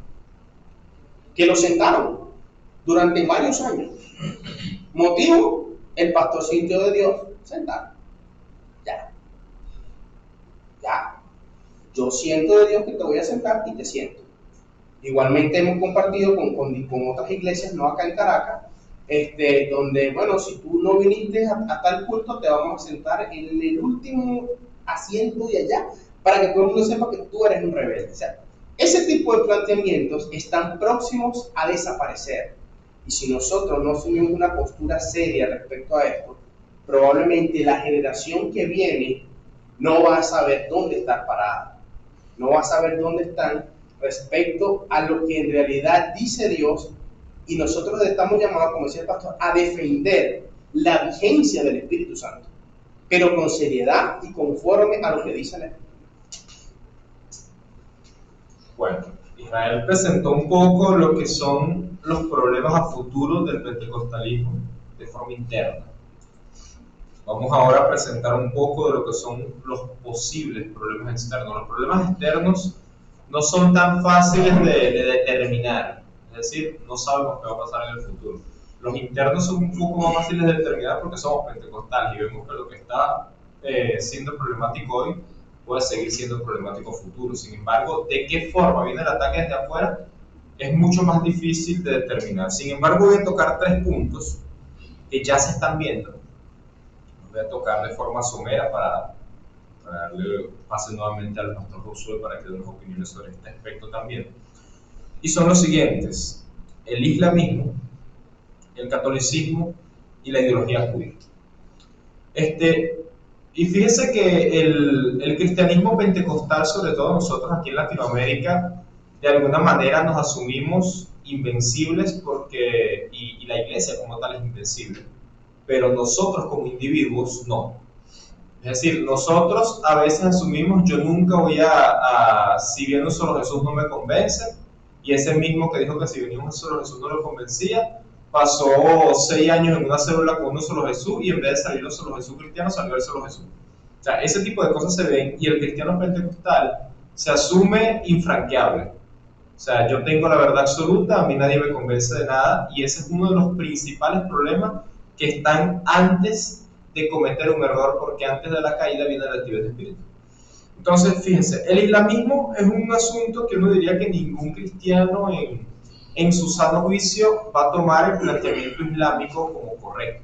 que lo sentaron durante varios años. Motivo, el pastor sintió de Dios, sentar. Ya. Yo siento de Dios que te voy a sentar y te siento. Igualmente hemos compartido con otras iglesias, no acá en Caracas, donde, bueno, si tú no viniste a tal culto, te vamos a sentar en el último asiento de allá, para que todo el mundo sepa que tú eres un rebelde. O sea, ese tipo de planteamientos están próximos a desaparecer. Y si nosotros no asumimos una postura seria respecto a esto, probablemente la generación que viene no va a saber dónde estar parada, no va a saber dónde están respecto a lo que en realidad dice Dios, y nosotros estamos llamados, como decía el pastor, a defender la vigencia del Espíritu Santo, pero con seriedad y conforme a lo que dice la Escritura. Bueno, Israel presentó un poco lo que son los problemas a futuro del pentecostalismo de forma interna. Vamos ahora a presentar un poco de lo que son los posibles problemas externos. Los problemas externos no son tan fáciles de determinar, es decir, no sabemos qué va a pasar en el futuro. Los internos son un poco más fáciles de determinar porque somos pentecostales y vemos que lo que está siendo problemático hoy puede seguir siendo problemático futuro. Sin embargo, ¿de qué forma viene el ataque desde afuera? Es mucho más difícil de determinar. Sin embargo, voy a tocar 3 puntos que ya se están viendo. Los voy a tocar de forma somera para darle pase nuevamente al pastor Josué para que dé unas opiniones sobre este aspecto también. Y son los siguientes: el islamismo, el catolicismo y la ideología judía. Y fíjense que el cristianismo pentecostal, sobre todo nosotros aquí en Latinoamérica, de alguna manera nos asumimos invencibles porque, y la iglesia como tal es invencible, pero nosotros como individuos no. Es decir, nosotros a veces asumimos, yo nunca voy si viene un solo Jesús no me convence, y ese mismo que dijo que si venía un solo Jesús no lo convencía, pasó 6 años en una célula con un solo Jesús y en vez de salir un solo Jesús cristiano, salió el solo Jesús. O sea, ese tipo de cosas se ven y el cristiano pentecostal se asume infranqueable. O sea, yo tengo la verdad absoluta, a mí nadie me convence de nada, y ese es uno de los principales problemas que están antes de cometer un error, porque antes de la caída viene la altivez de espíritu. Entonces, fíjense, el islamismo es un asunto que uno diría que ningún cristiano en en su sano juicio va a tomar el planteamiento islámico como correcto.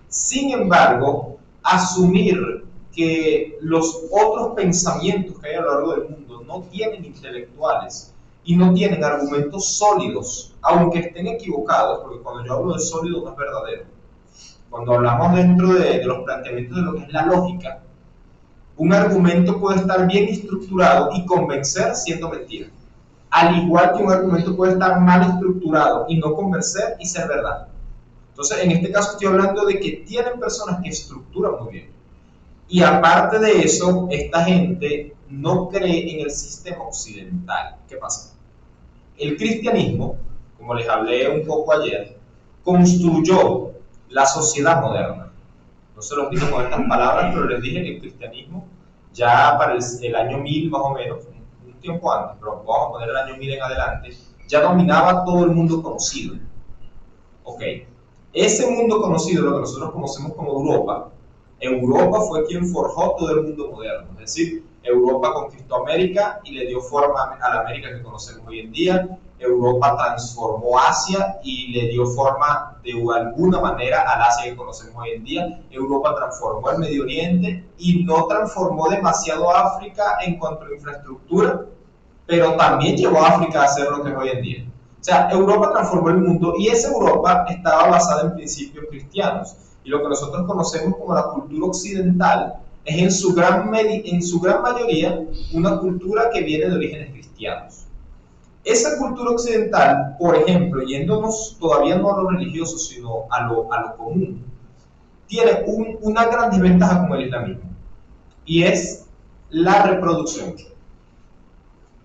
Sin embargo, asumir que los otros pensamientos que hay a lo largo del mundo no tienen intelectuales y no tienen argumentos sólidos, aunque estén equivocados, porque cuando yo hablo de sólido no es verdadero. Cuando hablamos dentro de los planteamientos de lo que es la lógica, un argumento puede estar bien estructurado y convencer siendo mentira. Al igual que un argumento puede estar mal estructurado y no convencer y ser verdad. Entonces, en este caso estoy hablando de que tienen personas que estructuran muy bien. Y aparte de eso, esta gente no cree en el sistema occidental. ¿Qué pasa? El cristianismo, como les hablé un poco ayer, construyó la sociedad moderna. No se los digo con estas palabras, pero les dije que el cristianismo, ya para el año 1000 más o menos, un tiempo antes, pero vamos a poner el año 1000 en adelante, ya dominaba todo el mundo conocido. Ok, ese mundo conocido, lo que nosotros conocemos como Europa fue quien forjó todo el mundo moderno. Es decir, Europa conquistó América y le dio forma a la América que conocemos hoy en día. Europa transformó Asia y le dio forma de alguna manera al Asia que conocemos hoy en día. Europa transformó el Medio Oriente y no transformó demasiado África en cuanto a infraestructura, pero también llevó a África a ser lo que es hoy en día. O sea, Europa transformó el mundo y esa Europa estaba basada en principios cristianos. Y lo que nosotros conocemos como la cultura occidental es en su gran mayoría una cultura que viene de orígenes cristianos. Esa cultura occidental, por ejemplo, yéndonos todavía no a lo religioso, sino a lo común, tiene una gran desventaja con el islamismo, y es la reproducción.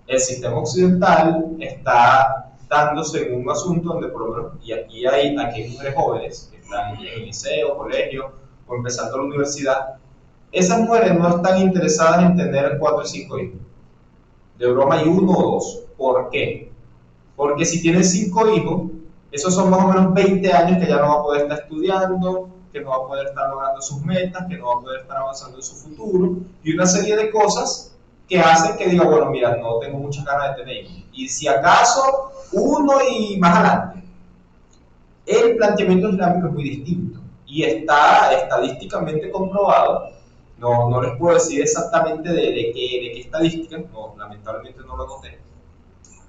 El sistema occidental está dándose en un asunto donde por lo menos, y aquí hay mujeres jóvenes que están en el liceo, colegio o empezando la universidad, esas mujeres no están interesadas en tener 4 y 5 hijos. De broma hay 1 o 2. ¿Por qué? Porque si tienen 5 hijos, esos son más o menos 20 años que ya no va a poder estar estudiando, que no va a poder estar logrando sus metas, que no va a poder estar avanzando en su futuro, y una serie de cosas que hacen que diga, bueno, mira, no tengo muchas ganas de tener hijos. Y si acaso, 1 y más adelante. El planteamiento islámico es muy distinto y está estadísticamente comprobado. No les puedo decir exactamente de qué estadísticas, no, lamentablemente no lo noté,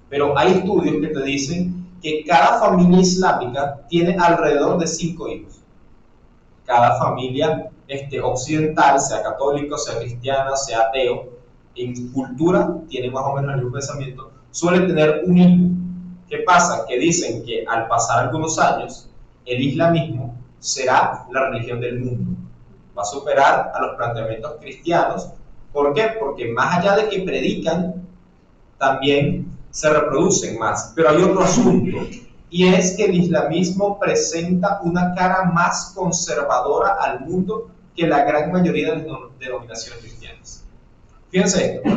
pero hay estudios que te dicen que cada familia islámica tiene alrededor de 5 hijos. Cada familia occidental, sea católica, sea cristiana, sea ateo, en cultura tiene más o menos el mismo pensamiento, suele tener un hijo. ¿Qué pasa? Que dicen que al pasar algunos años, el islamismo será la religión del mundo. Va a superar a los planteamientos cristianos. ¿Por qué? Porque más allá de que predican, también se reproducen más. Pero hay otro asunto, y es que el islamismo presenta una cara más conservadora al mundo que la gran mayoría de las denominaciones cristianas. Fíjense esto,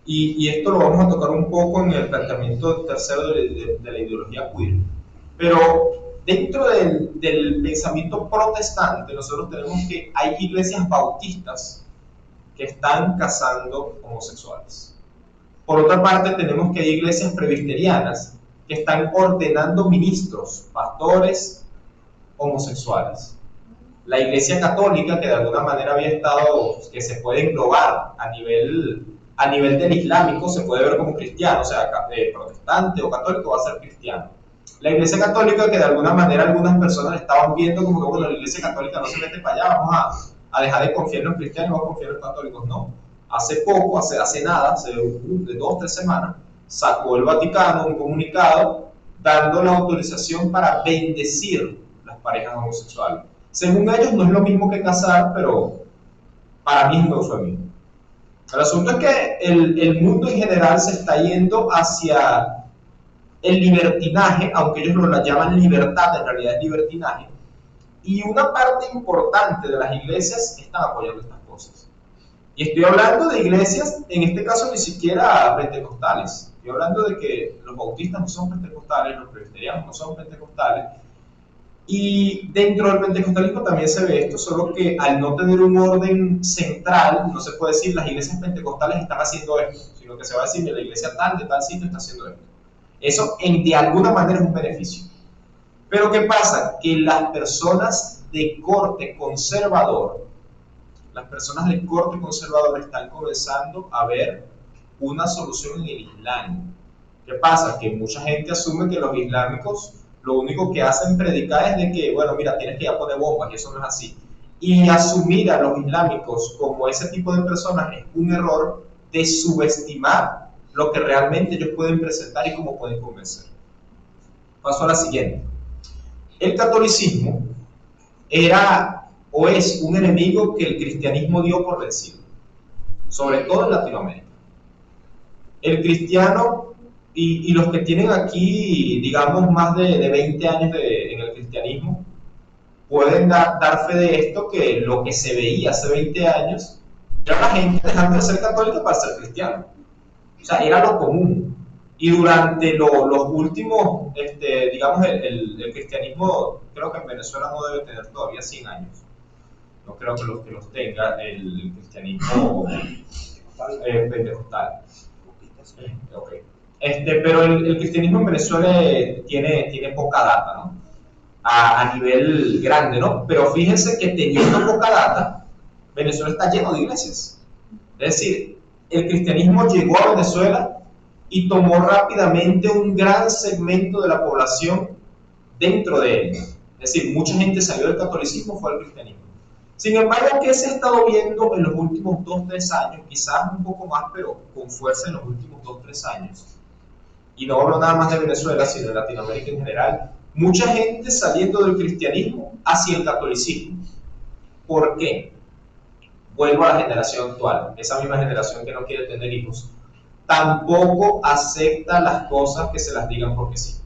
y esto lo vamos a tocar un poco en el planteamiento tercero de la ideología queer, pero dentro del pensamiento protestante nosotros tenemos que hay iglesias bautistas que están casando homosexuales. Por otra parte tenemos que hay iglesias presbiterianas que están ordenando ministros, pastores homosexuales. La iglesia católica, que de alguna manera había estado, que se puede englobar a nivel del islámico, se puede ver como cristiano, o sea, protestante o católico va a ser cristiano. La iglesia católica, que de alguna manera algunas personas estaban viendo como que, bueno, la iglesia católica no se mete para allá, vamos a dejar de confiar en los cristianos y vamos a confiar en los católicos. No, hace poco, hace nada, hace de 2 o 3 semanas, sacó el Vaticano un comunicado dando la autorización para bendecir las parejas homosexuales. Según ellos no es lo mismo que casar, pero para mí es un eufemismo. El asunto es que el mundo en general se está yendo hacia el libertinaje, aunque ellos lo llaman libertad, en realidad es libertinaje, y una parte importante de las iglesias están apoyando estas cosas. Y estoy hablando de iglesias, en este caso ni siquiera pentecostales, estoy hablando de que los bautistas no son pentecostales, los presbiterianos no son pentecostales, y dentro del pentecostalismo también se ve esto, solo que al no tener un orden central, no se puede decir las iglesias pentecostales están haciendo esto, sino que se va a decir que la iglesia tal de tal sitio está haciendo esto. Eso de alguna manera es un beneficio. Pero ¿qué pasa? Que las personas de corte conservador, están comenzando a ver una solución en el Islam. ¿Qué pasa? Que mucha gente asume que los islámicos lo único que hacen predicar es de que, bueno, mira, tienes que ir a poner bombas, y eso no es así. Y asumir a los islámicos como ese tipo de personas es un error de subestimar lo que realmente ellos pueden presentar y cómo pueden convencer. Paso a la siguiente. El catolicismo era o es un enemigo que el cristianismo dio por vencido, sobre todo en Latinoamérica. El cristiano y los que tienen aquí, digamos, más de 20 años en el cristianismo, pueden dar fe de esto, que lo que se veía hace 20 años, era la gente dejando de ser católica para ser cristiano. O sea, era lo común. Y durante los últimos, digamos, el cristianismo, creo que en Venezuela no debe tener todavía 100 años. No creo que los tenga el cristianismo pentecostal. Okay. Pero el cristianismo en Venezuela tiene poca data, ¿no? A nivel grande, ¿no? Pero fíjense que teniendo poca data, Venezuela está lleno de iglesias. Es decir, el cristianismo llegó a Venezuela y tomó rápidamente un gran segmento de la población dentro de él. Es decir, mucha gente salió del catolicismo, fue al cristianismo. Sin embargo, ¿qué se ha estado viendo en los últimos 2-3 años? Quizás un poco más, pero con fuerza en los últimos 2-3 años. Y no hablo nada más de Venezuela, sino de Latinoamérica en general. Mucha gente saliendo del cristianismo hacia el catolicismo. ¿Por qué? Vuelvo a la generación actual, esa misma generación que no quiere tener hijos. Tampoco acepta las cosas que se las digan porque sí.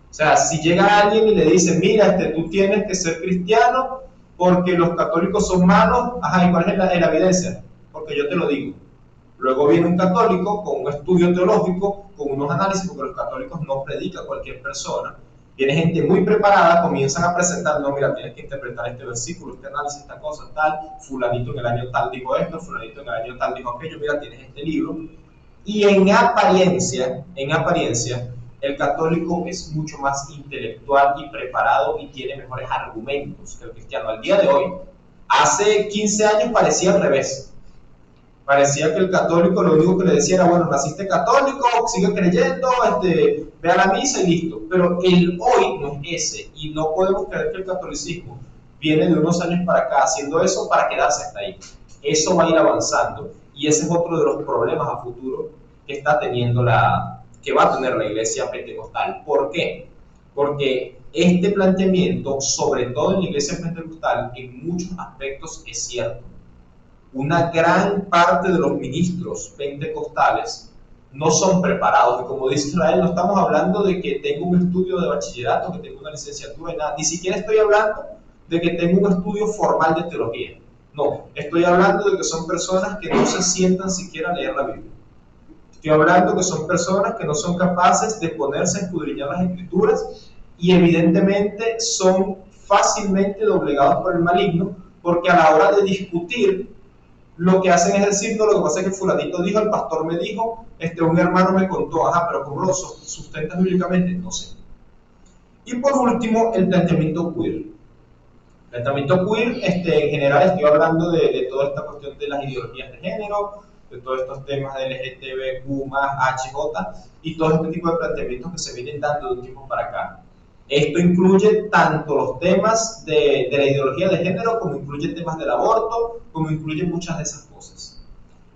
O sea, si llega alguien y le dice, mira, tú tienes que ser cristiano porque los católicos son malos, ajá, ¿y cuál es la evidencia? Porque yo te lo digo. Luego viene un católico con un estudio teológico, con unos análisis, porque los católicos no predica a cualquier persona. Viene gente muy preparada, comienzan a presentar, no, mira, tienes que interpretar este versículo, este análisis, esta cosa, tal, fulanito en el año tal dijo esto, fulanito en el año tal dijo aquello, mira, tienes este libro. Y en apariencia, el católico es mucho más intelectual y preparado y tiene mejores argumentos que el cristiano al día de hoy. Hace 15 años parecía al revés. Parecía que el católico lo único que le decía era, bueno, naciste católico, sigue creyendo, ve a la misa y listo. Pero el hoy no es ese, y no podemos creer que el catolicismo viene de unos años para acá haciendo eso para quedarse hasta ahí. Eso va a ir avanzando, y ese es otro de los problemas a futuro que va a tener la iglesia pentecostal. ¿Por qué? Porque este planteamiento, sobre todo en la iglesia pentecostal, en muchos aspectos es cierto. Una gran parte de los ministros pentecostales no son preparados, y como dice Israel, no estamos hablando de que tengo un estudio de bachillerato, que tengo una licenciatura y nada, ni siquiera estoy hablando de que tengo un estudio formal de teología. No, estoy hablando de que son personas que no se sientan siquiera a leer la Biblia. Estoy hablando que son personas que no son capaces de ponerse a escudriñar las escrituras, y evidentemente son fácilmente doblegados por el maligno, porque a la hora de discutir, lo que hacen es decir, no, lo que pasa es que fulanito dijo, el pastor me dijo, un hermano me contó, ajá, pero ¿cómo lo sustentas bíblicamente? No sé. Y por último, el planteamiento queer. El planteamiento queer, en general estoy hablando de toda esta cuestión de las ideologías de género, de todos estos temas de LGTBQ+, HJ, y todo este tipo de planteamientos que se vienen dando de un tiempo para acá. Esto incluye tanto los temas de la ideología de género, como incluye temas del aborto, como incluye muchas de esas cosas.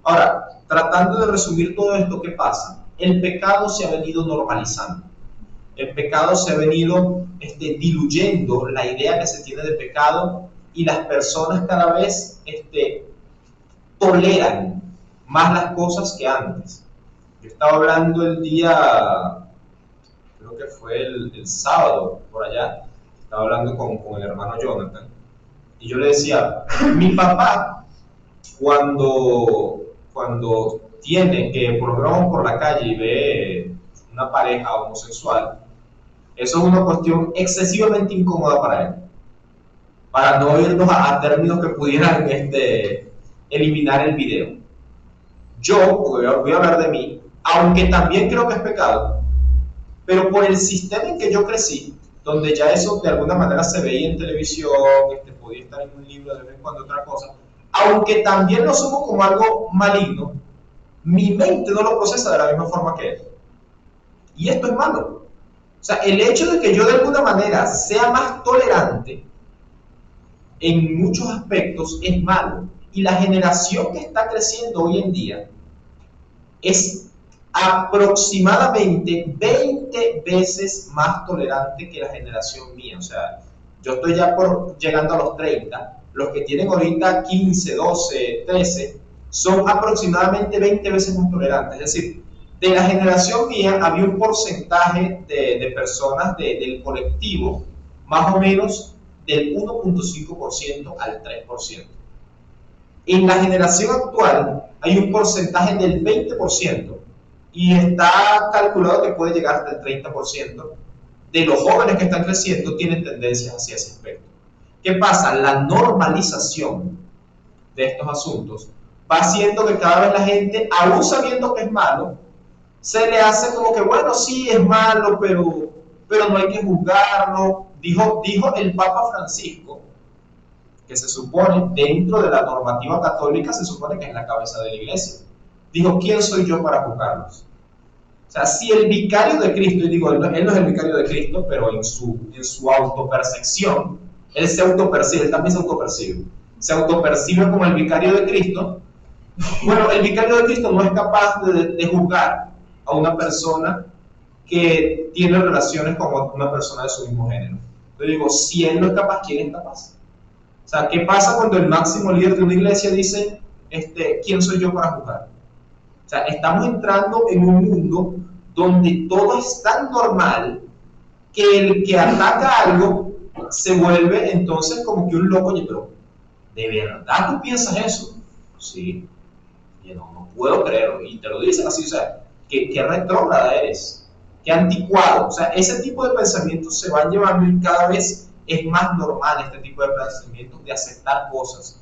Ahora, tratando de resumir todo esto, ¿qué pasa? El pecado se ha venido normalizando. El pecado se ha venido diluyendo la idea que se tiene de pecado, y las personas cada vez toleran más las cosas que antes. Yo estaba hablando el día, creo que fue el sábado, por allá, estaba hablando con el hermano Jonathan, y yo le decía, mi papá, cuando tiene que, por lo menos vamos por la calle y ve una pareja homosexual, eso es una cuestión excesivamente incómoda para él, para no irnos a términos que pudieran eliminar el video. Yo, porque voy a hablar de mí, aunque también creo que es pecado, Pero por el sistema en que yo crecí, donde ya eso de alguna manera se veía en televisión, podía estar en un libro, de vez en cuando otra cosa, aunque también lo asumo como algo maligno, mi mente no lo procesa de la misma forma que él. Y esto es malo. O sea, el hecho de que yo de alguna manera sea más tolerante en muchos aspectos es malo. Y la generación que está creciendo hoy en día es aproximadamente 20 veces más tolerante que la generación mía. O sea, yo estoy ya llegando a los 30. Los que tienen ahorita 15, 12, 13 son aproximadamente 20 veces más tolerantes. Es decir, de la generación mía había un porcentaje de personas del colectivo más o menos del 1.5% al 3%. En la generación actual hay un porcentaje del 20% y está calculado que puede llegar hasta el 30% de los jóvenes que están creciendo tienen tendencias hacia ese aspecto. ¿Qué pasa? La normalización de estos asuntos va haciendo que cada vez la gente, aún sabiendo que es malo, se le hace como que, bueno, sí, es malo, pero no hay que juzgarlo. Dijo el Papa Francisco, que se supone, dentro de la normativa católica, se supone que es la cabeza de la iglesia. Dijo, ¿quién soy yo para juzgarlos? O sea, si el vicario de Cristo, y digo, él no es el vicario de Cristo, pero en su autopercepción, él se autopercibe, él también se autopercibe como el vicario de Cristo. Bueno, el vicario de Cristo no es capaz de juzgar a una persona que tiene relaciones con una persona de su mismo género. Yo digo, si él no es capaz, ¿quién es capaz? O sea, ¿qué pasa cuando el máximo líder de una iglesia dice, ¿quién soy yo para juzgar? O sea, estamos entrando en un mundo donde todo es tan normal que el que ataca algo se vuelve entonces como que un loco. Oye, pero ¿de verdad tú piensas eso? Sí. Y no puedo creerlo. Y te lo dicen así, o sea, qué retrógrada eres, qué anticuado. O sea, ese tipo de pensamientos se van llevando y cada vez es más normal este tipo de pensamientos de aceptar cosas.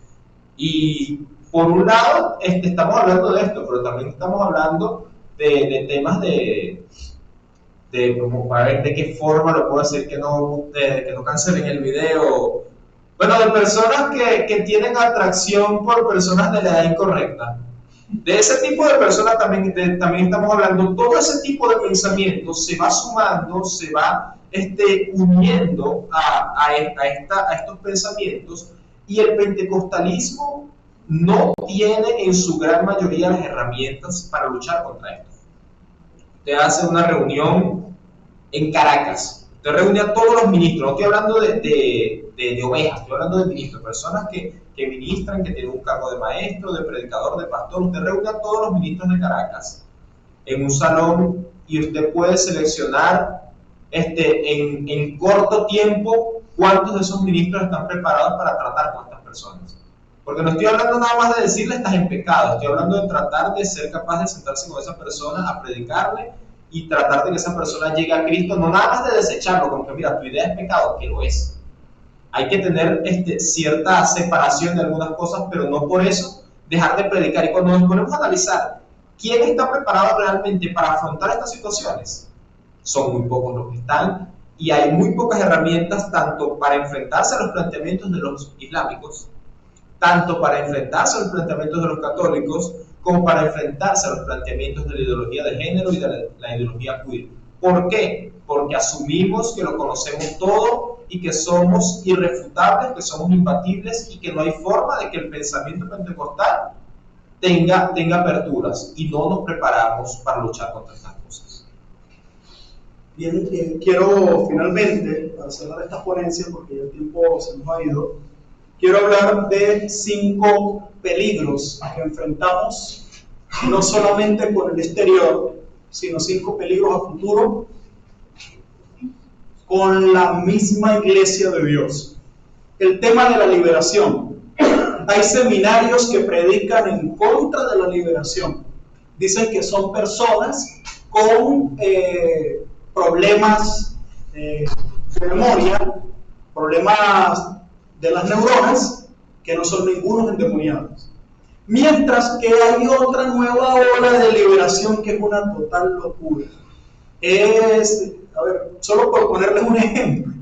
Y por un lado, estamos hablando de esto, pero también estamos hablando de temas como para ver de qué forma lo puedo decir que no cancelen el video. Bueno, de personas que tienen atracción por personas de la edad incorrecta. De ese tipo de personas también estamos hablando. Todo ese tipo de pensamientos se va sumando, se va uniendo a estos pensamientos, y el pentecostalismo no tiene en su gran mayoría las herramientas para luchar contra esto. Usted hace una reunión en Caracas, usted reúne a todos los ministros, no estoy hablando de ovejas, estoy hablando de ministros, personas que ministran, que tienen un cargo de maestro, de predicador, de pastor. Usted reúne a todos los ministros de Caracas en un salón y usted puede seleccionar en corto tiempo cuántos de esos ministros están preparados para tratar con estas personas. Porque no estoy hablando nada más de decirle estás en pecado, estoy hablando de tratar de ser capaz de sentarse con esa persona a predicarle y tratar de que esa persona llegue a Cristo, no nada más de desecharlo, como que mira, tu idea es pecado, que lo es. Hay que tener cierta separación de algunas cosas, pero no por eso dejar de predicar. Y cuando nos ponemos a analizar quién está preparado realmente para afrontar estas situaciones, son muy pocos los que están, y hay muy pocas herramientas tanto para enfrentarse a los planteamientos de los islámicos, tanto para enfrentarse a los planteamientos de los católicos, como para enfrentarse a los planteamientos de la ideología de género y de la ideología queer. ¿Por qué? Porque asumimos que lo conocemos todo y que somos irrefutables, que somos imbatibles y que no hay forma de que el pensamiento pentecostal tenga aperturas, y no nos preparamos para luchar contra estas cosas. Bien, quiero finalmente, para cerrar esta ponencia, porque ya el tiempo se nos ha ido, quiero hablar de 5 peligros que enfrentamos, no solamente con el exterior, sino 5 peligros a futuro con la misma iglesia de Dios. El tema de la liberación. Hay seminarios que predican en contra de la liberación. Dicen que son personas con problemas de memoria, problemas de las neuronas, que no son ningunos endemoniados. Mientras que hay otra nueva ola de liberación que es una total locura. A ver, solo por ponerles un ejemplo,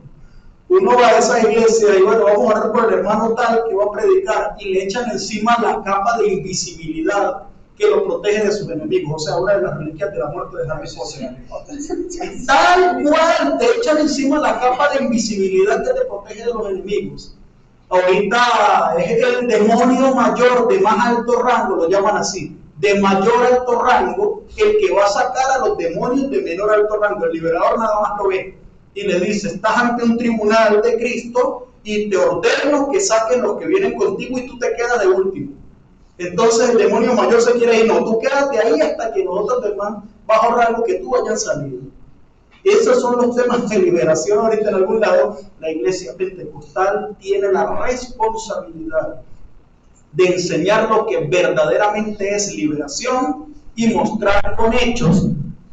uno va a esa iglesia y bueno, vamos a orar por el hermano tal que va a predicar y le echan encima la capa de invisibilidad que lo protege de sus enemigos, o sea, una de las reliquias de la muerte de Harry Potter. Tal cual, te echan encima la capa de invisibilidad que te protege de los enemigos. Ahorita es el demonio mayor de más alto rango, lo llaman así, de mayor alto rango, el que va a sacar a los demonios de menor alto rango. El liberador nada más lo ve y le dice: estás ante un tribunal de Cristo y te ordeno que saquen los que vienen contigo y tú te quedas de último. Entonces el demonio mayor se quiere ir: no, tú quédate ahí hasta que los otros demás bajo rango que tú hayan salido. Esos son los temas de liberación. Ahorita en algún lado la iglesia pentecostal tiene la responsabilidad de enseñar lo que verdaderamente es liberación y mostrar con hechos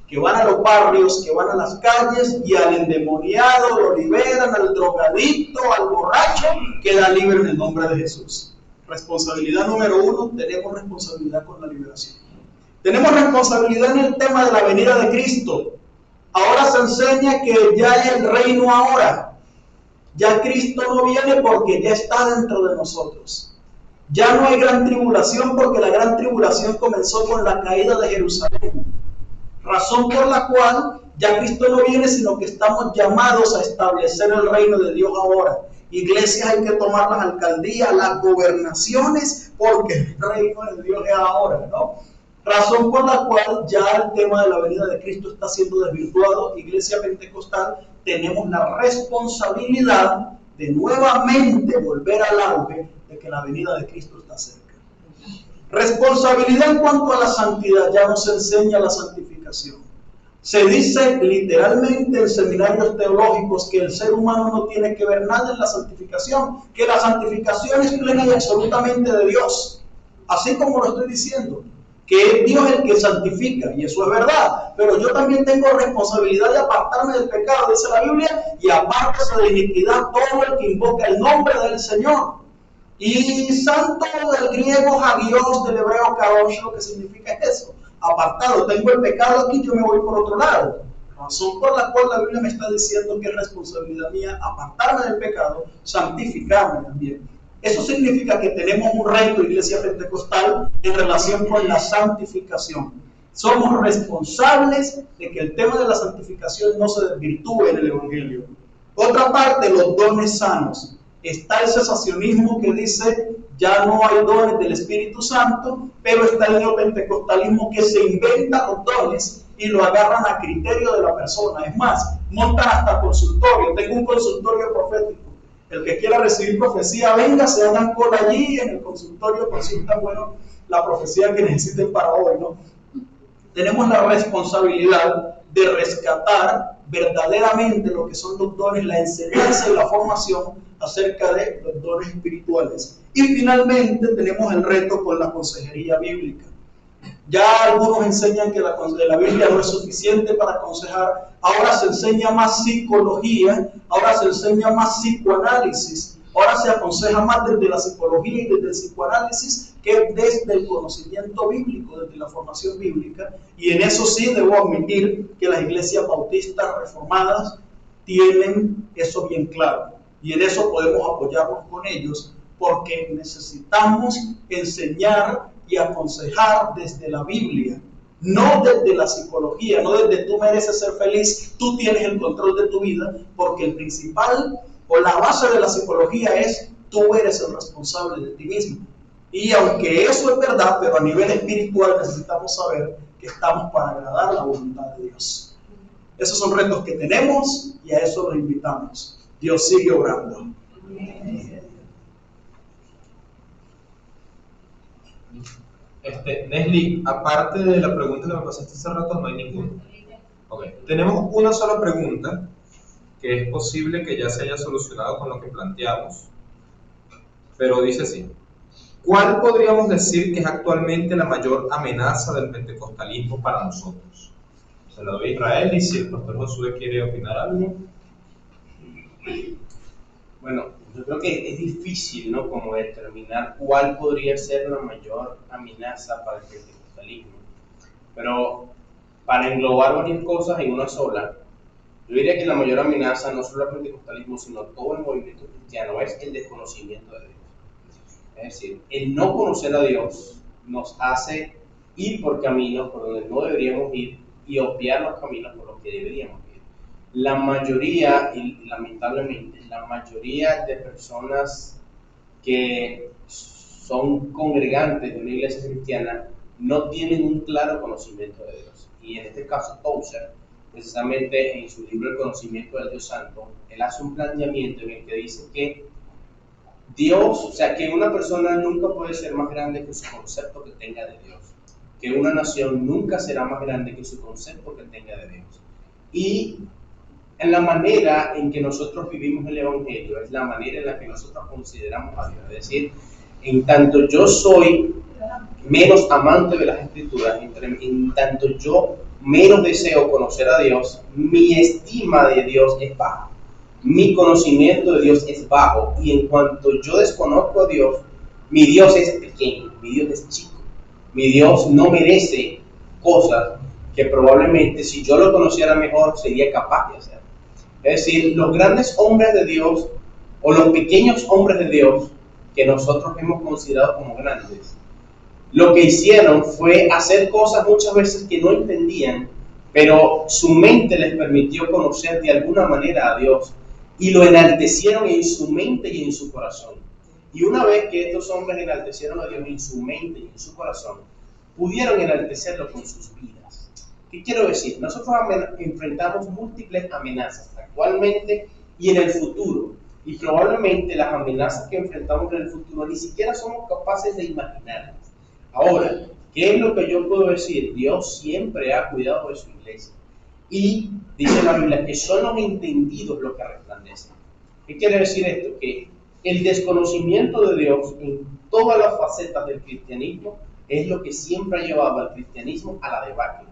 que van a los barrios, que van a las calles y al endemoniado lo liberan, al drogadicto, al borracho, queda libre en el nombre de Jesús. Responsabilidad número 1, tenemos responsabilidad con la liberación. Tenemos responsabilidad en el tema de la venida de Cristo. Ahora se enseña que ya es el reino ahora. Ya Cristo no viene porque ya está dentro de nosotros. Ya no hay gran tribulación porque la gran tribulación comenzó con la caída de Jerusalén. Razón por la cual ya Cristo no viene, sino que estamos llamados a establecer el reino de Dios ahora. Iglesias hay que tomar las alcaldías, las gobernaciones, porque el reino de Dios es ahora, ¿no? Razón por la cual ya el tema de la venida de Cristo está siendo desvirtuado. Iglesia pentecostal, tenemos la responsabilidad de nuevamente volver al auge de que la venida de Cristo está cerca. Responsabilidad en cuanto a la santidad, ya nos enseña la santificación. Se dice literalmente en seminarios teológicos que el ser humano no tiene que ver nada en la santificación, que la santificación es plena y absolutamente de Dios, así como lo estoy diciendo, que es Dios el que santifica, y eso es verdad, pero yo también tengo responsabilidad de apartarme del pecado, dice la Biblia, y apártese de iniquidad todo el que invoca el nombre del Señor. Y santo del griego hagios, del hebreo kadosh, lo que significa es eso: apartado. Tengo el pecado aquí, yo me voy por otro lado. Razón por la cual la Biblia me está diciendo que es responsabilidad mía apartarme del pecado, santificarme también. Eso significa que tenemos un reto, iglesia pentecostal, en relación con la santificación. Somos responsables de que el tema de la santificación no se desvirtúe en el Evangelio. Otra parte, los dones sanos. Está el cesacionismo que dice ya no hay dones del Espíritu Santo, pero está el neopentecostalismo que se inventa los dones y lo agarran a criterio de la persona. Es más, montan hasta consultorio. Tengo un consultorio profético. El que quiera recibir profecía, venga, se hagan cola allí en el consultorio, consultan, bueno, la profecía que necesiten para hoy, ¿no? Tenemos la responsabilidad de rescatar verdaderamente lo que son los dones, la enseñanza y la formación acerca de los dones espirituales. Y finalmente tenemos el reto con la consejería bíblica. Ya algunos enseñan que la Biblia no es suficiente para aconsejar. Ahora se enseña más psicología, ahora se enseña más psicoanálisis, ahora se aconseja más desde la psicología y desde el psicoanálisis que desde el conocimiento bíblico, desde la formación bíblica. Y en eso sí debo admitir que las iglesias bautistas reformadas tienen eso bien claro. Y en eso podemos apoyarnos con ellos, porque necesitamos enseñar y aconsejar desde la Biblia, no desde la psicología, no desde tú mereces ser feliz, tú tienes el control de tu vida, porque el principal o la base de la psicología es tú eres el responsable de ti mismo. Y aunque eso es verdad, pero a nivel espiritual necesitamos saber que estamos para agradar la voluntad de Dios. Esos son retos que tenemos y a eso los invitamos. Dios sigue obrando. Nesli, aparte de la pregunta que me pasaste hace rato, no hay ninguna. Okay. Tenemos una sola pregunta que es posible que ya se haya solucionado con lo que planteamos, pero dice así: ¿cuál podríamos decir que es actualmente la mayor amenaza del pentecostalismo para nosotros? Se la doy a Israel y si el pastor Josué quiere opinar algo. Bueno, yo creo que es difícil, ¿no?, como determinar cuál podría ser la mayor amenaza para el pentecostalismo. Pero para englobar varias cosas en una sola, yo diría que la mayor amenaza no solo al pentecostalismo, sino todo el movimiento cristiano es el desconocimiento de Dios. Es decir, el no conocer a Dios nos hace ir por caminos por donde no deberíamos ir y obviar los caminos por los que deberíamos ir. La mayoría, y lamentablemente, la mayoría de personas que son congregantes de una iglesia cristiana no tienen un claro conocimiento de Dios. Y en este caso, Tozer, precisamente en su libro El conocimiento del Dios Santo, él hace un planteamiento en el que dice que Dios, o sea, que una persona nunca puede ser más grande que su concepto que tenga de Dios, que una nación nunca será más grande que su concepto que tenga de Dios. Y en la manera en que nosotros vivimos el Evangelio, es la manera en la que nosotros consideramos a Dios. Es decir, en tanto yo soy menos amante de las Escrituras, en tanto yo menos deseo conocer a Dios, mi estima de Dios es baja, mi conocimiento de Dios es bajo, y en cuanto yo desconozco a Dios, mi Dios es pequeño, mi Dios es chico, mi Dios no merece cosas que probablemente si yo lo conociera mejor sería capaz de hacer. Es decir, los grandes hombres de Dios o los pequeños hombres de Dios que nosotros hemos considerado como grandes, lo que hicieron fue hacer cosas muchas veces que no entendían, pero su mente les permitió conocer de alguna manera a Dios y lo enaltecieron en su mente y en su corazón. Y una vez que estos hombres enaltecieron a Dios en su mente y en su corazón, pudieron enaltecerlo con sus vidas. ¿Qué quiero decir? Nosotros enfrentamos múltiples amenazas actualmente y en el futuro. Y probablemente las amenazas que enfrentamos en el futuro ni siquiera somos capaces de imaginarlas. Ahora, ¿qué es lo que yo puedo decir? Dios siempre ha cuidado de su iglesia. Y dice la Biblia que son los entendidos los que resplandecen. ¿Qué quiere decir esto? Que el desconocimiento de Dios en todas las facetas del cristianismo es lo que siempre ha llevado al cristianismo a la debacle.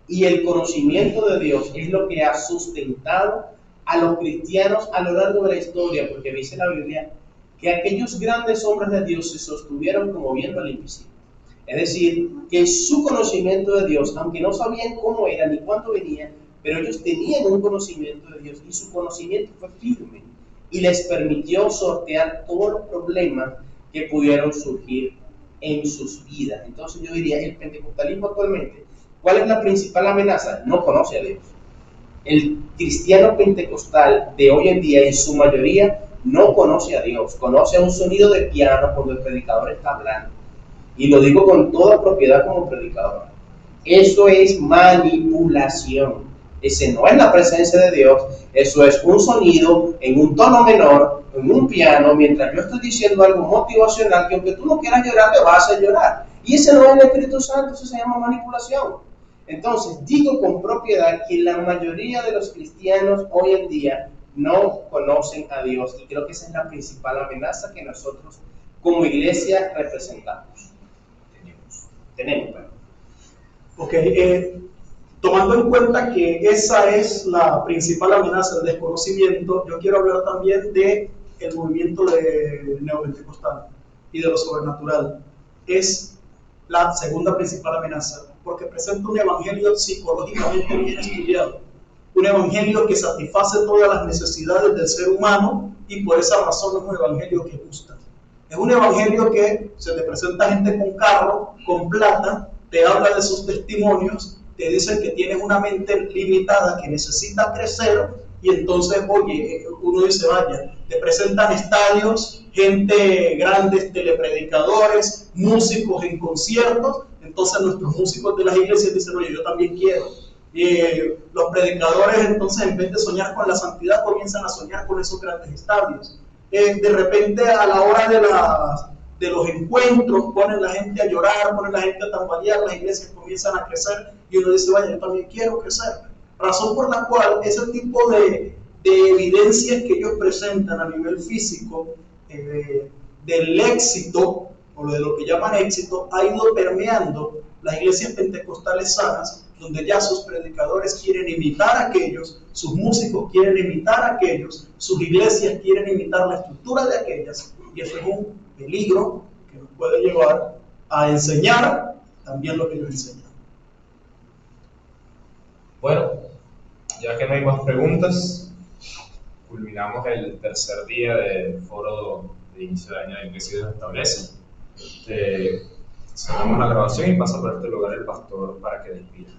Y el conocimiento de Dios es lo que ha sustentado a los cristianos a lo largo de la historia, porque dice la Biblia que aquellos grandes hombres de Dios se sostuvieron como viendo al invisible. Es decir, que su conocimiento de Dios, aunque no sabían cómo era ni cuándo venía, pero ellos tenían un conocimiento de Dios y su conocimiento fue firme y les permitió sortear todos los problemas que pudieron surgir en sus vidas. Entonces yo diría, el pentecostalismo actualmente, ¿cuál es la principal amenaza? No conoce a Dios. El cristiano pentecostal de hoy en día, en su mayoría, no conoce a Dios, conoce a un sonido de piano cuando el predicador está hablando. Y lo digo con toda propiedad como predicador. Eso es manipulación. Ese no es la presencia de Dios. Eso es un sonido en un tono menor, en un piano, mientras yo estoy diciendo algo motivacional que aunque tú no quieras llorar, te vas a hacer llorar. Y ese no es el Espíritu Santo, eso se llama manipulación. Entonces, digo con propiedad que la mayoría de los cristianos hoy en día no conocen a Dios. Y creo que esa es la principal amenaza que nosotros como iglesia representamos. Tenemos. Ok, tomando en cuenta que esa es la principal amenaza del desconocimiento, yo quiero hablar también del movimiento de neopentecostal y de lo sobrenatural. Es la segunda principal amenaza, porque presenta un evangelio psicológicamente bien estudiado, un evangelio que satisface todas las necesidades del ser humano y por esa razón es un evangelio que gusta. Es un evangelio que se te presenta gente con carro, con plata, te habla de sus testimonios, te dicen que tienes una mente limitada, que necesita crecer, y entonces, oye, uno dice, vaya, te presentan estadios, gente grandes, telepredicadores, músicos en conciertos, entonces nuestros músicos de las iglesias dicen, oye, yo también quiero. Los predicadores entonces en vez de soñar con la santidad comienzan a soñar con esos grandes estadios. De repente a la hora de los encuentros ponen la gente a llorar, ponen la gente a tambalear, las iglesias comienzan a crecer y uno dice, vaya, yo también quiero crecer. Razón por la cual ese tipo de evidencias que ellos presentan a nivel físico del éxito o de lo que llaman éxito ha ido permeando las iglesias pentecostales sanas, donde ya sus predicadores quieren imitar a aquellos, sus músicos quieren imitar a aquellos, sus iglesias quieren imitar la estructura de aquellas, y eso es un peligro que nos puede llevar a enseñar también lo que ellos enseñan. Bueno, ya que no hay más preguntas, culminamos el tercer día del foro de inicio de año en que se establece. Cerramos la grabación y pasa por este lugar el pastor para que despida.